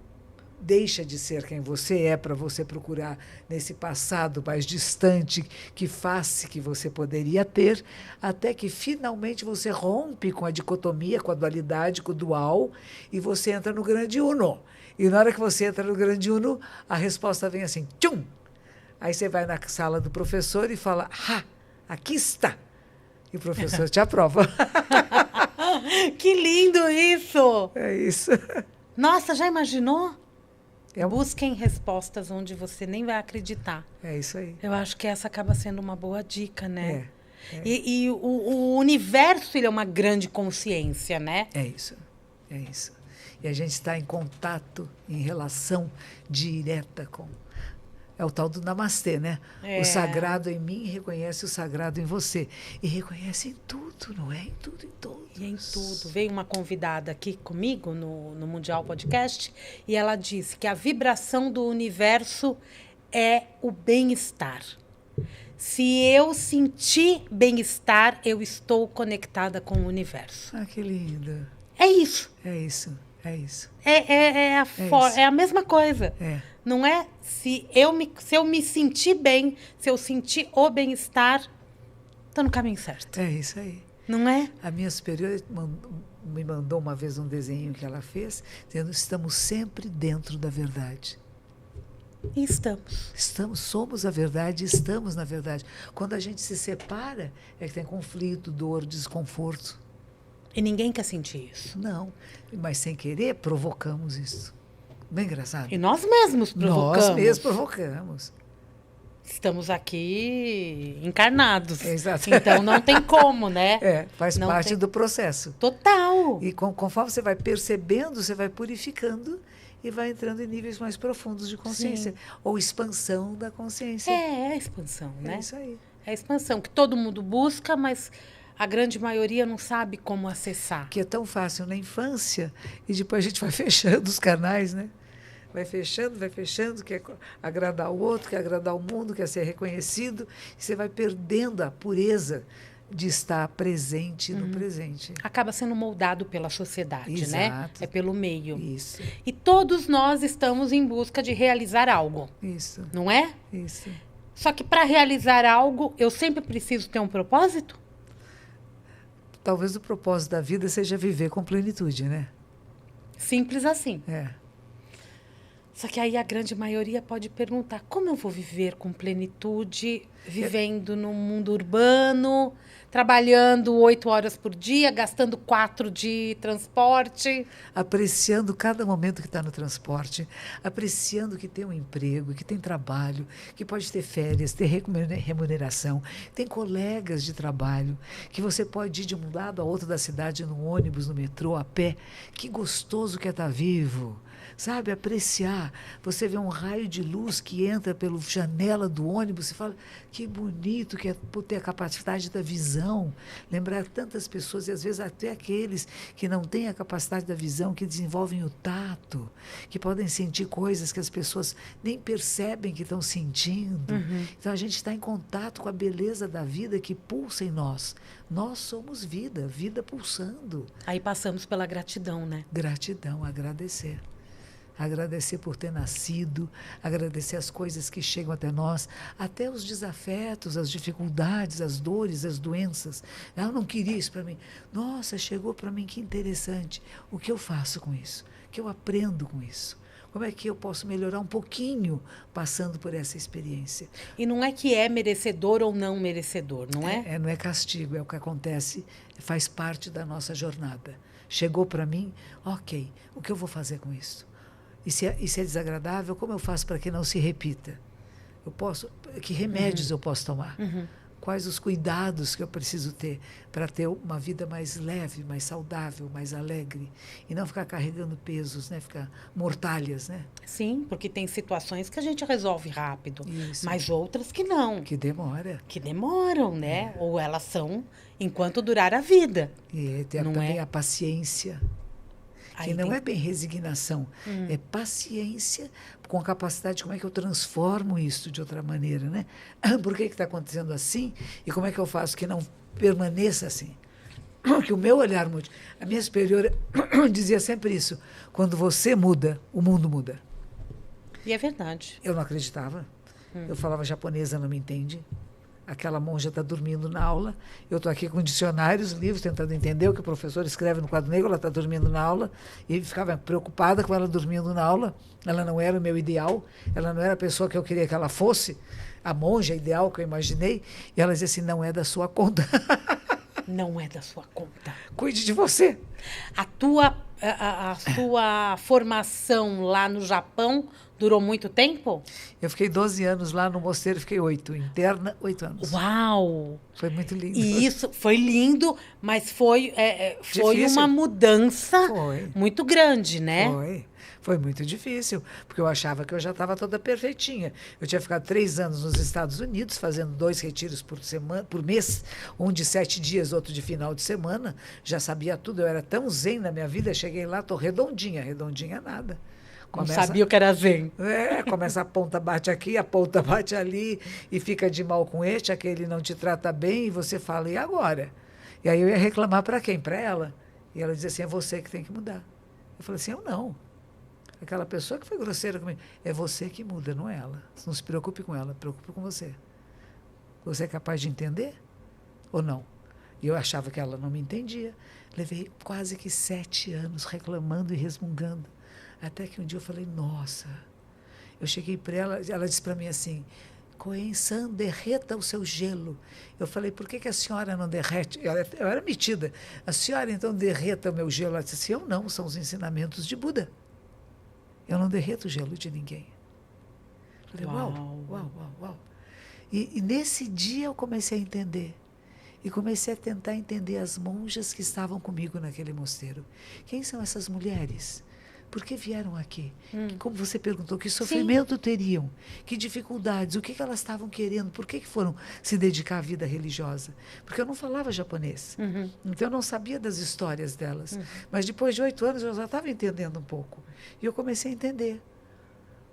deixa de ser quem você é para você procurar nesse passado mais distante que face que você poderia ter, até que finalmente você rompe com a dicotomia, com a dualidade, com o dual, e você entra no grande uno. E na hora que você entra no grande uno, a resposta vem assim, tchum! Aí você vai na sala do professor e fala, aqui está. E o professor te aprova. Que lindo isso! É isso. Nossa, já imaginou? É um- Busquem respostas onde você nem vai acreditar. É isso aí. Eu acho que essa acaba sendo uma boa dica, né? É. E o universo, ele é uma grande consciência, né? É isso. É isso. E a gente está em contato, em relação direta com... É o tal do namastê, né? É. O sagrado em mim reconhece o sagrado em você. E reconhece em tudo, não é? Em tudo, em todos. E em tudo. Veio uma convidada aqui comigo no Mundial Podcast e ela disse que a vibração do universo é o bem-estar. Se eu sentir bem-estar, eu estou conectada com o universo. Ah, que lindo. É isso. É isso. É isso. É a mesma coisa. É. Não é se eu me sentir bem, se eu sentir o bem-estar, estou no caminho certo. É isso aí. Não é? A minha superior me mandou uma vez um desenho que ela fez, dizendo estamos sempre dentro da verdade. E estamos. Somos a verdade, estamos na verdade. Quando a gente se separa, é que tem conflito, dor, desconforto. E ninguém quer sentir isso. Não, mas sem querer provocamos isso. Bem engraçado. E nós mesmos provocamos. Nós mesmos provocamos. Estamos aqui encarnados. Exato. Então não tem como, né? Faz Não parte tem- do processo. Total. E conforme você vai percebendo, você vai purificando e vai entrando em níveis mais profundos de consciência. Ou expansão da consciência. É a expansão, né? É isso aí. É a expansão que todo mundo busca, mas a grande maioria não sabe como acessar. Que é tão fácil na infância e depois a gente vai fechando os canais, né? Vai fechando, quer agradar o outro, quer agradar o mundo, quer ser reconhecido. E você vai perdendo a pureza de estar presente no presente. Acaba sendo moldado pela sociedade, né? Exato. É pelo meio. Isso, E todos nós estamos em busca de realizar algo, isso, não é? isso. Só que para realizar algo, eu sempre preciso ter um propósito? Talvez o propósito da vida seja viver com plenitude, né? Simples assim. É. Só que aí a grande maioria pode perguntar: como eu vou viver com plenitude, vivendo num mundo urbano, trabalhando 8 horas por dia, gastando 4 de transporte? Apreciando cada momento que está no transporte, apreciando que tem um emprego, que tem trabalho, que pode ter férias, ter remuneração, tem colegas de trabalho, que você pode ir de um lado a outro da cidade, no ônibus, no metrô, a pé. Que gostoso que é estar vivo. sabe? Apreciar. Você vê um raio de luz que entra pela janela do ônibus, você fala, que bonito que é ter a capacidade da visão. Lembrar tantas pessoas, e às vezes até aqueles que não têm a capacidade da visão, que desenvolvem o tato, que podem sentir coisas que as pessoas nem percebem que estão sentindo. Então, a gente está em contato com a beleza da vida que pulsa em nós. Nós somos vida, vida pulsando. Aí passamos pela gratidão, né? Gratidão, agradecer. Agradecer por ter nascido, agradecer as coisas que chegam até nós, até os desafetos, as dificuldades, as dores, as doenças. Eu não queria isso para mim. Nossa, chegou para mim, que interessante. O que eu faço com isso? O que eu aprendo com isso? Como é que eu posso melhorar um pouquinho passando por essa experiência? E não é que é merecedor ou não merecedor, não é? Não é castigo, é o que acontece, faz parte da nossa jornada. Chegou para mim, ok, o que eu vou fazer com isso? E se é desagradável, como eu faço para que não se repita? Que remédios eu posso tomar? Quais os cuidados que eu preciso ter para ter uma vida mais leve, mais saudável, mais alegre? E não ficar carregando pesos, né? Ficar mortalhas, né? Sim, porque tem situações que a gente resolve rápido, Isso. mas outras que não. Que demora. Que demoram, né? Ou elas são enquanto durar a vida. E tem Não também é? a paciência. Que Aí não tem- é bem resignação, é paciência com a capacidade de como é que eu transformo isso de outra maneira, né? Por que está acontecendo assim e como é que eu faço que não permaneça assim? Que o meu olhar mude. A minha superiora dizia sempre isso, quando você muda, o mundo muda. E é verdade. Eu não acreditava, eu falava japonesa, não me entende. Aquela monja está dormindo na aula, eu estou aqui com dicionários, livros, tentando entender o que o professor escreve no quadro negro, ela está dormindo na aula, e ficava preocupada com ela dormindo na aula. Ela não era o meu ideal, ela não era a pessoa que eu queria que ela fosse, a monja ideal que eu imaginei, e ela dizia assim, não é da sua conta. Não é da sua conta. Cuide de você. A sua formação lá no Japão durou muito tempo? Eu fiquei 12 anos lá no mosteiro, fiquei 8, interna, 8 anos. Uau! Foi muito lindo. E isso foi lindo, mas foi Difícil. uma mudança Foi. muito grande, né? Foi muito difícil, porque eu achava que eu já estava toda perfeitinha. Eu tinha ficado 3 anos nos Estados Unidos, fazendo 2 retiros por mês, um de 7 dias, outro de final de semana. Já sabia tudo, eu era tão zen na minha vida, cheguei lá, estou redondinha nada. Não sabia o que era zen. Começa a ponta bate aqui, a ponta bate ali, e fica de mal com este, aquele não te trata bem, e você fala, e agora? E aí eu ia reclamar para quem? Para ela. E ela dizia assim, é você que tem que mudar. Eu falei assim, eu não. Aquela pessoa que foi grosseira comigo, é você que muda, não é ela. Não se preocupe com ela, preocupe com você. Você é capaz de entender ou não? E eu achava que ela não me entendia. Levei quase que 7 anos reclamando e resmungando. Até que um dia eu falei, nossa. Eu cheguei para ela disse para mim assim, Koen-san, derreta o seu gelo. Eu falei, por que a senhora não derrete? Eu era metida. A senhora então derreta o meu gelo? Ela disse assim, eu não, são os ensinamentos de Buda. Eu não derreto o gelo de ninguém. Eu falei, uau. E nesse dia eu comecei a entender. E comecei a tentar entender as monjas que estavam comigo naquele mosteiro. Quem são essas mulheres? Por que vieram aqui? Como você perguntou, que sofrimento teriam? Que dificuldades? O que elas estavam querendo? Por que foram se dedicar à vida religiosa? Porque eu não falava japonês. Então eu não sabia das histórias delas. Mas depois de 8 anos eu já estava entendendo um pouco. E eu comecei a entender.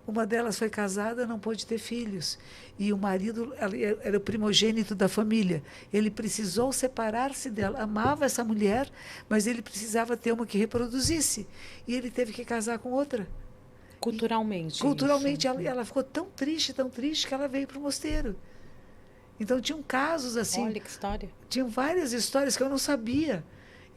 Uma delas foi casada, não pôde ter filhos. E o marido era o primogênito da família. Ele precisou separar-se dela. Amava essa mulher, mas ele precisava ter uma que reproduzisse. E ele teve que casar com outra. Culturalmente. Culturalmente, ela ficou tão triste, que ela veio para o mosteiro. Então, tinham casos assim. Olha que história. Tinham várias histórias que eu não sabia.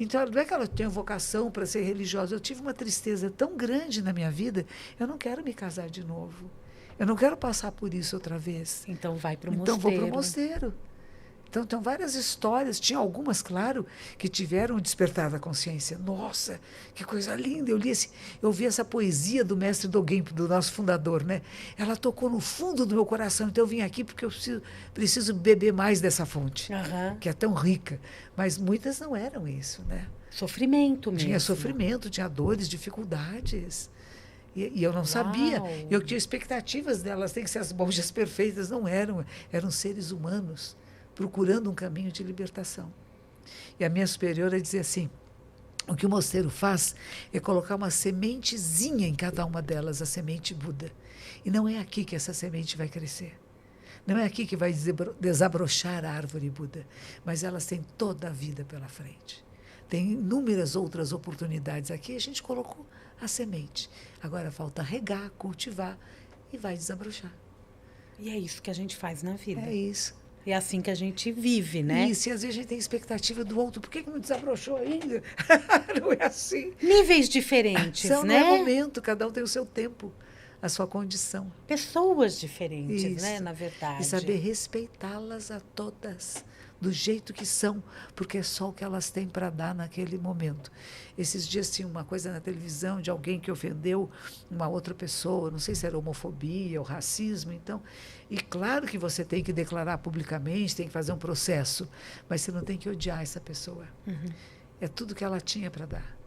Então, não é que ela tinha vocação para ser religiosa. Eu tive uma tristeza tão grande na minha vida, eu não quero me casar de novo. Eu não quero passar por isso outra vez. Então vai para o mosteiro. Então, vou para o mosteiro. Então, tem várias histórias. Tinha algumas, claro, que tiveram um despertar da consciência. Nossa, que coisa linda. Eu vi essa poesia do mestre Dogen, do nosso fundador, né? Ela tocou no fundo do meu coração. Então, eu vim aqui porque eu preciso beber mais dessa fonte, que é tão rica. Mas muitas não eram isso, né? Sofrimento mesmo. Tinha sofrimento, tinha dores, dificuldades. E eu não sabia. Eu tinha expectativas delas, tem que ser as monjas perfeitas. Não eram. Eram seres humanos procurando um caminho de libertação. E a minha superiora dizia assim, o que o mosteiro faz é colocar uma sementezinha em cada uma delas, a semente Buda. E não é aqui que essa semente vai crescer. Não é aqui que vai desabrochar a árvore Buda. Mas elas têm toda a vida pela frente. Tem inúmeras outras oportunidades. Aqui a gente colocou a semente. Agora falta regar, cultivar e vai desabrochar. E é isso que a gente faz na vida. É isso. É assim que a gente vive, né? Isso, e às vezes a gente tem expectativa do outro. Por que não desabrochou ainda? Não é assim. Níveis diferentes, Não né? é momento, cada um tem o seu tempo, a sua condição. Pessoas diferentes, Isso. né? Na verdade. E saber respeitá-las a todas, do jeito que são, porque é só o que elas têm para dar naquele momento. Esses dias tinha uma coisa na televisão de alguém que ofendeu uma outra pessoa, não sei se era homofobia ou racismo, então. E claro que você tem que declarar publicamente, tem que fazer um processo, mas você não tem que odiar essa pessoa. Uhum. É tudo que ela tinha para dar.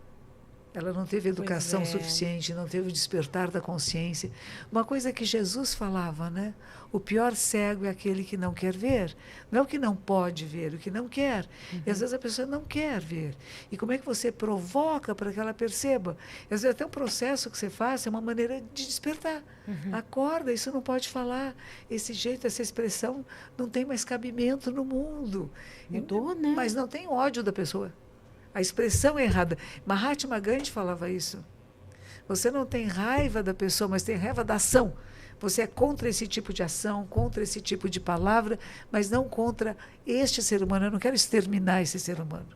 Ela não teve educação suficiente, não teve o despertar da consciência. Uma coisa que Jesus falava, né? O pior cego é aquele que não quer ver. Não é o que não pode ver, o que não quer. E às vezes a pessoa não quer ver. E como é que você provoca para que ela perceba? E às vezes até o processo que você faz é uma maneira de despertar. Acorda, isso não pode falar. Esse jeito, essa expressão não tem mais cabimento no mundo. Mudou, né? Mas não tem ódio da pessoa. A expressão é errada. Mahatma Gandhi falava isso. Você não tem raiva da pessoa, mas tem raiva da ação. Você é contra esse tipo de ação, contra esse tipo de palavra, mas não contra este ser humano. Eu não quero exterminar esse ser humano.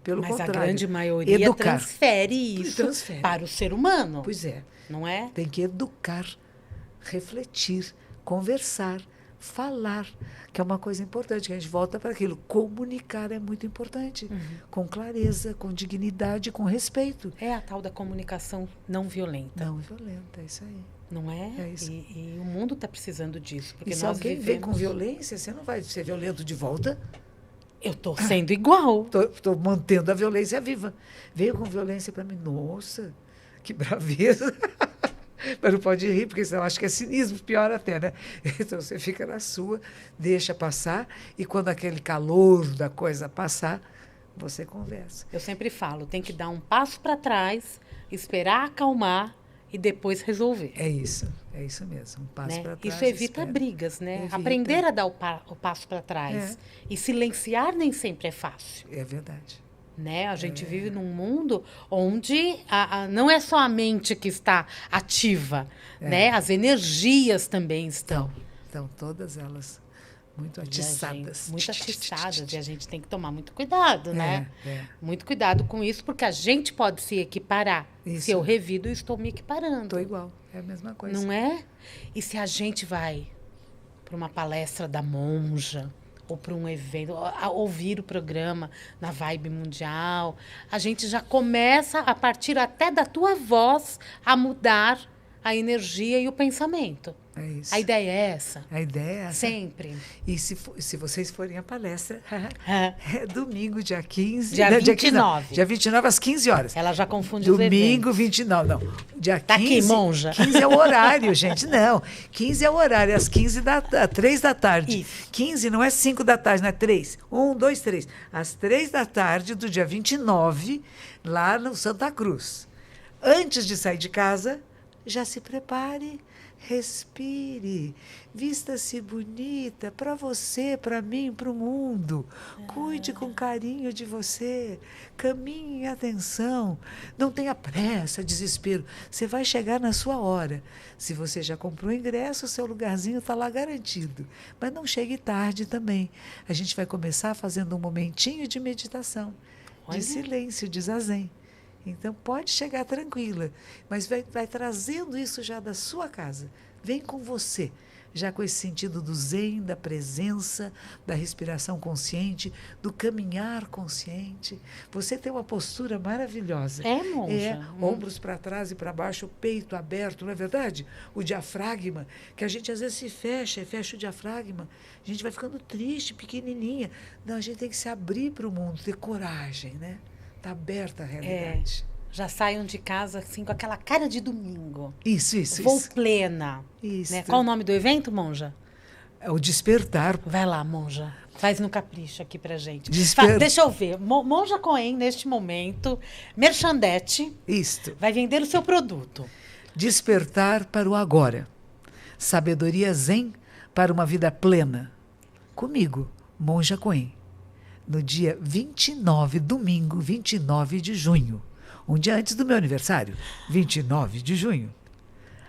Pelo contrário. Mas a grande maioria educar. Transfere isso para o ser humano. Pois é. Não é? Tem que educar, refletir, conversar, falar, que é uma coisa importante, que a gente volta para aquilo. Comunicar é muito importante, com clareza, com dignidade, com respeito. É a tal da comunicação não violenta. Não violenta, é isso aí. Não é? É isso. E o mundo está precisando disso. Porque e se nós alguém vem com violência, você não vai ser violento de volta? Eu estou sendo igual. Estou mantendo a violência viva. Veio com violência para mim. Nossa, que braveza. Mas não pode rir, porque senão acho que é cinismo, pior até, né? Então você fica na sua, deixa passar, e quando aquele calor da coisa passar, você conversa. Eu sempre falo, tem que dar um passo para trás, esperar acalmar e depois resolver. É isso mesmo, um passo para trás. Isso evita brigas, né? Evita. Aprender a dar o passo para trás. E silenciar nem sempre é fácil. É verdade. Né? A gente vive num mundo onde não é só a mente que está ativa, né? As energias também estão. Estão todas elas muito atiçadas. Muito atiçadas, e a gente tem que tomar muito cuidado, né? Muito cuidado com isso, porque a gente pode se equiparar. Isso. Se eu revido, eu estou me equiparando. Estou igual, é a mesma coisa. Não é? E se a gente vai para uma palestra da monja, ou para um evento, a ouvir o programa na Vibe Mundial, a gente já começa, a partir até da tua voz, a mudar a energia e o pensamento. É isso. A ideia é essa. A ideia é essa. Sempre. E se vocês forem à palestra, é domingo, dia 15. Dia 29. Dia 29, às 15 horas. Ela já confunde os Domingo, eventos. 29, não. Dia 15. Tá aqui, monja. 15 é o horário, gente. Não. 15 é o horário, às 3 da tarde. Isso. 15 não é 5 da tarde, não é 3. 1, 2, 3. Às 3 da tarde do dia 29, lá no Santa Cruz. Antes de sair de casa, já se prepare. Respire, vista-se bonita para você, para mim, para o mundo. Cuide com carinho de você, caminhe em atenção. Não tenha pressa, desespero. Você vai chegar na sua hora. Se você já comprou o ingresso, o seu lugarzinho está lá garantido. Mas não chegue tarde também. A gente vai começar fazendo um momentinho de meditação, de silêncio, de zazen. Então, pode chegar tranquila, mas vai trazendo isso já da sua casa. Vem com você, já com esse sentido do zen, da presença, da respiração consciente, do caminhar consciente. Você tem uma postura maravilhosa. É, monja. Ombros para trás e para baixo, o peito aberto, não é verdade? O diafragma, que a gente às vezes se fecha o diafragma. A gente vai ficando triste, pequenininha. Não, a gente tem que se abrir para o mundo, ter coragem, né? Está aberta a realidade. Já saiam de casa assim com aquela cara de domingo. Isso. Vou plena. Isso. Né? Qual o nome do evento, Monja? É o despertar. Vai lá, Monja. Faz no capricho aqui pra gente. Desper... Deixa eu ver. Monja Cohen, neste momento, merchandete, Isto. vai vender o seu produto. Despertar para o agora. Sabedoria zen para uma vida plena. Comigo, Monja Cohen. No dia 29, domingo, 29 de junho. Um dia antes do meu aniversário, 29 de junho.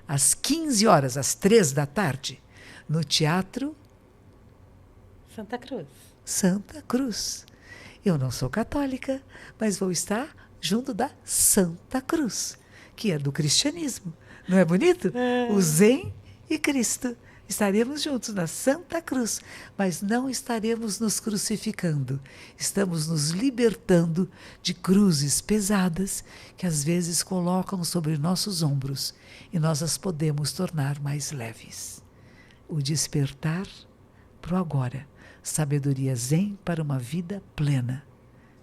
Às 15 horas, às 3 da tarde, no Teatro Santa Cruz. Santa Cruz. Eu não sou católica, mas vou estar junto da Santa Cruz, que é do cristianismo. Não é bonito? O Zen e Cristo. Estaremos juntos na Santa Cruz, mas não estaremos nos crucificando. Estamos nos libertando de cruzes pesadas que às vezes colocam sobre nossos ombros e nós as podemos tornar mais leves. O despertar para o agora. Sabedoria zen para uma vida plena.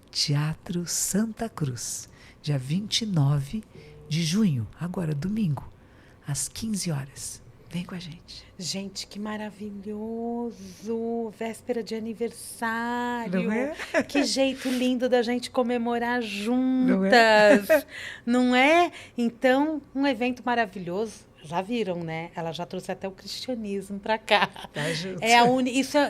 Teatro Santa Cruz, dia 29 de junho, agora domingo, às 15 horas. Vem com a gente. Gente, que maravilhoso! Véspera de aniversário. Não é? Que jeito lindo da gente comemorar juntas. Não é? Então, um evento maravilhoso. Já viram, né? Ela já trouxe até o cristianismo para cá. Tá junto.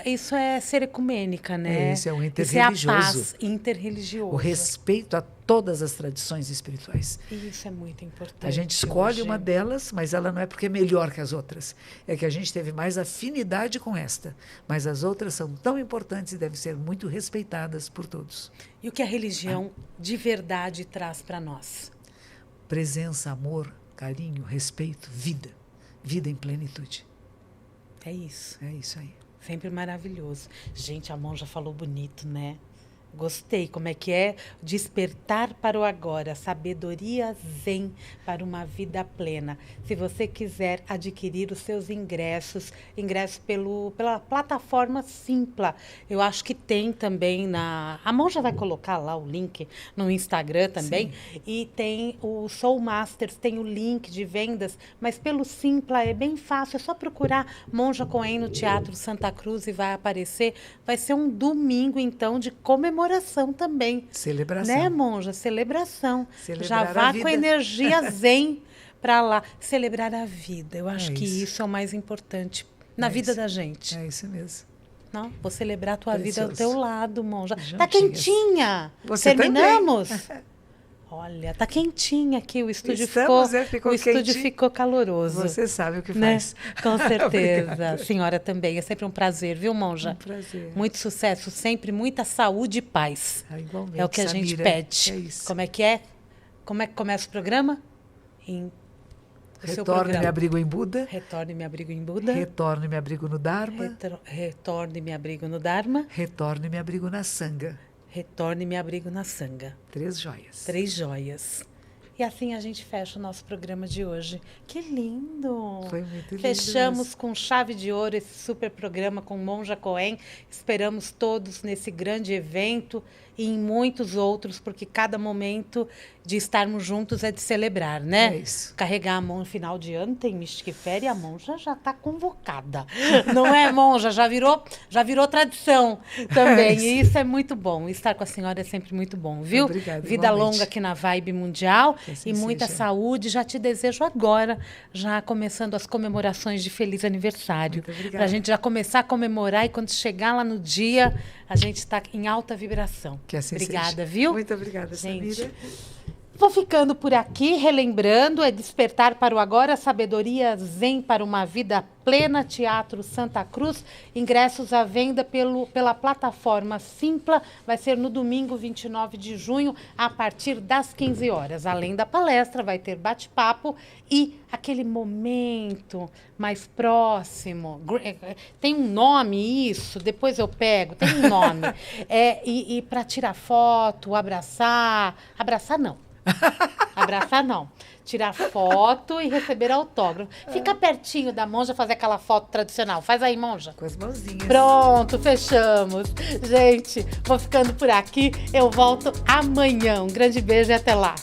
Isso é ser ecumênica, né? Isso é um Isso é a interreligioso. paz interreligioso. O respeito a todas as tradições espirituais. Isso é muito importante. A gente escolhe hoje. uma delas, mas ela não é porque é melhor que as outras. É que a gente teve mais afinidade com esta. Mas as outras são tão importantes e devem ser muito respeitadas por todos. E o que a religião de verdade traz para nós? Presença, amor, carinho, respeito, vida. Vida em plenitude. É isso. É isso aí. Sempre maravilhoso. Gente, a Monja falou bonito, né? Gostei. Como é que é? Despertar para o agora. Sabedoria zen para uma vida plena. Se você quiser adquirir os seus ingressos pela plataforma Simpla. Eu acho que tem também na... A Monja vai colocar lá o link no Instagram também. Sim. E tem o Soul Masters, tem o link de vendas, mas pelo Simpla é bem fácil. É só procurar Monja Cohen no Teatro Santa Cruz e vai aparecer. Vai ser um domingo, então, de comemoração também. Celebração. Né, Monja? Celebração. Celebrar já vá a vida. com energia zen para lá. Celebrar a vida. Eu acho que isso. isso é o mais importante na vida da gente. É isso mesmo. Não? Vou celebrar a tua vida ao Precioso. teu lado, Monja. Juntinhas. Tá quentinha. Você terminamos? Olha, tá quentinha aqui. O estúdio ficou caloroso. Você sabe o que né? faz. Com certeza. A senhora também. É sempre um prazer, viu, Monja? Um prazer. Muito sucesso, sempre muita saúde e paz. Igualmente, é o que a gente pede. É isso. Como é que é? Como é que começa o programa? Retorno e me abrigo em Buda. Retorno e me abrigo em Buda. Retorno e me abrigo no Dharma. Retorno e me abrigo no Dharma. Retorno e me abrigo na Sangha. Retorno e me abrigo na Sangha. 3 joias. 3 joias. E assim a gente fecha o nosso programa de hoje. Que lindo! Foi muito lindo. Fechamos com chave de ouro esse super programa com Monja Cohen. Esperamos todos nesse grande evento e em muitos outros, porque cada momento de estarmos juntos é de celebrar, né? É isso. Carregar a mão no final de ano, tem Mystic Fair e a Monja já está convocada. Não é, Monja? Já virou tradição também. E isso é muito bom. Estar com a senhora é sempre muito bom, viu? Obrigada, Vida igualmente. longa aqui na Vibe Mundial assim e muita seja. saúde. Já te desejo agora, já começando as comemorações de feliz aniversário. Para a gente já começar a comemorar e quando chegar lá no dia, a gente está em alta vibração. Que assim obrigada, seja. viu? Muito obrigada, gente. Samira. Vou ficando por aqui, relembrando, é Despertar para o Agora, Sabedoria Zen para uma Vida Plena, Teatro Santa Cruz. Ingressos à venda pela plataforma Simpla. Vai ser no domingo, 29 de junho, a partir das 15 horas. Além da palestra, vai ter bate-papo e aquele momento mais próximo. Tem um nome isso, depois eu pego, tem um nome. E para tirar foto, abraçar não. Abraçar não. Tirar foto e receber autógrafo. Fica pertinho da Monja, fazer aquela foto tradicional. Faz aí, Monja. Com as mãozinhas. Pronto, fechamos. Gente, vou ficando por aqui. Eu volto amanhã. Um grande beijo e até lá.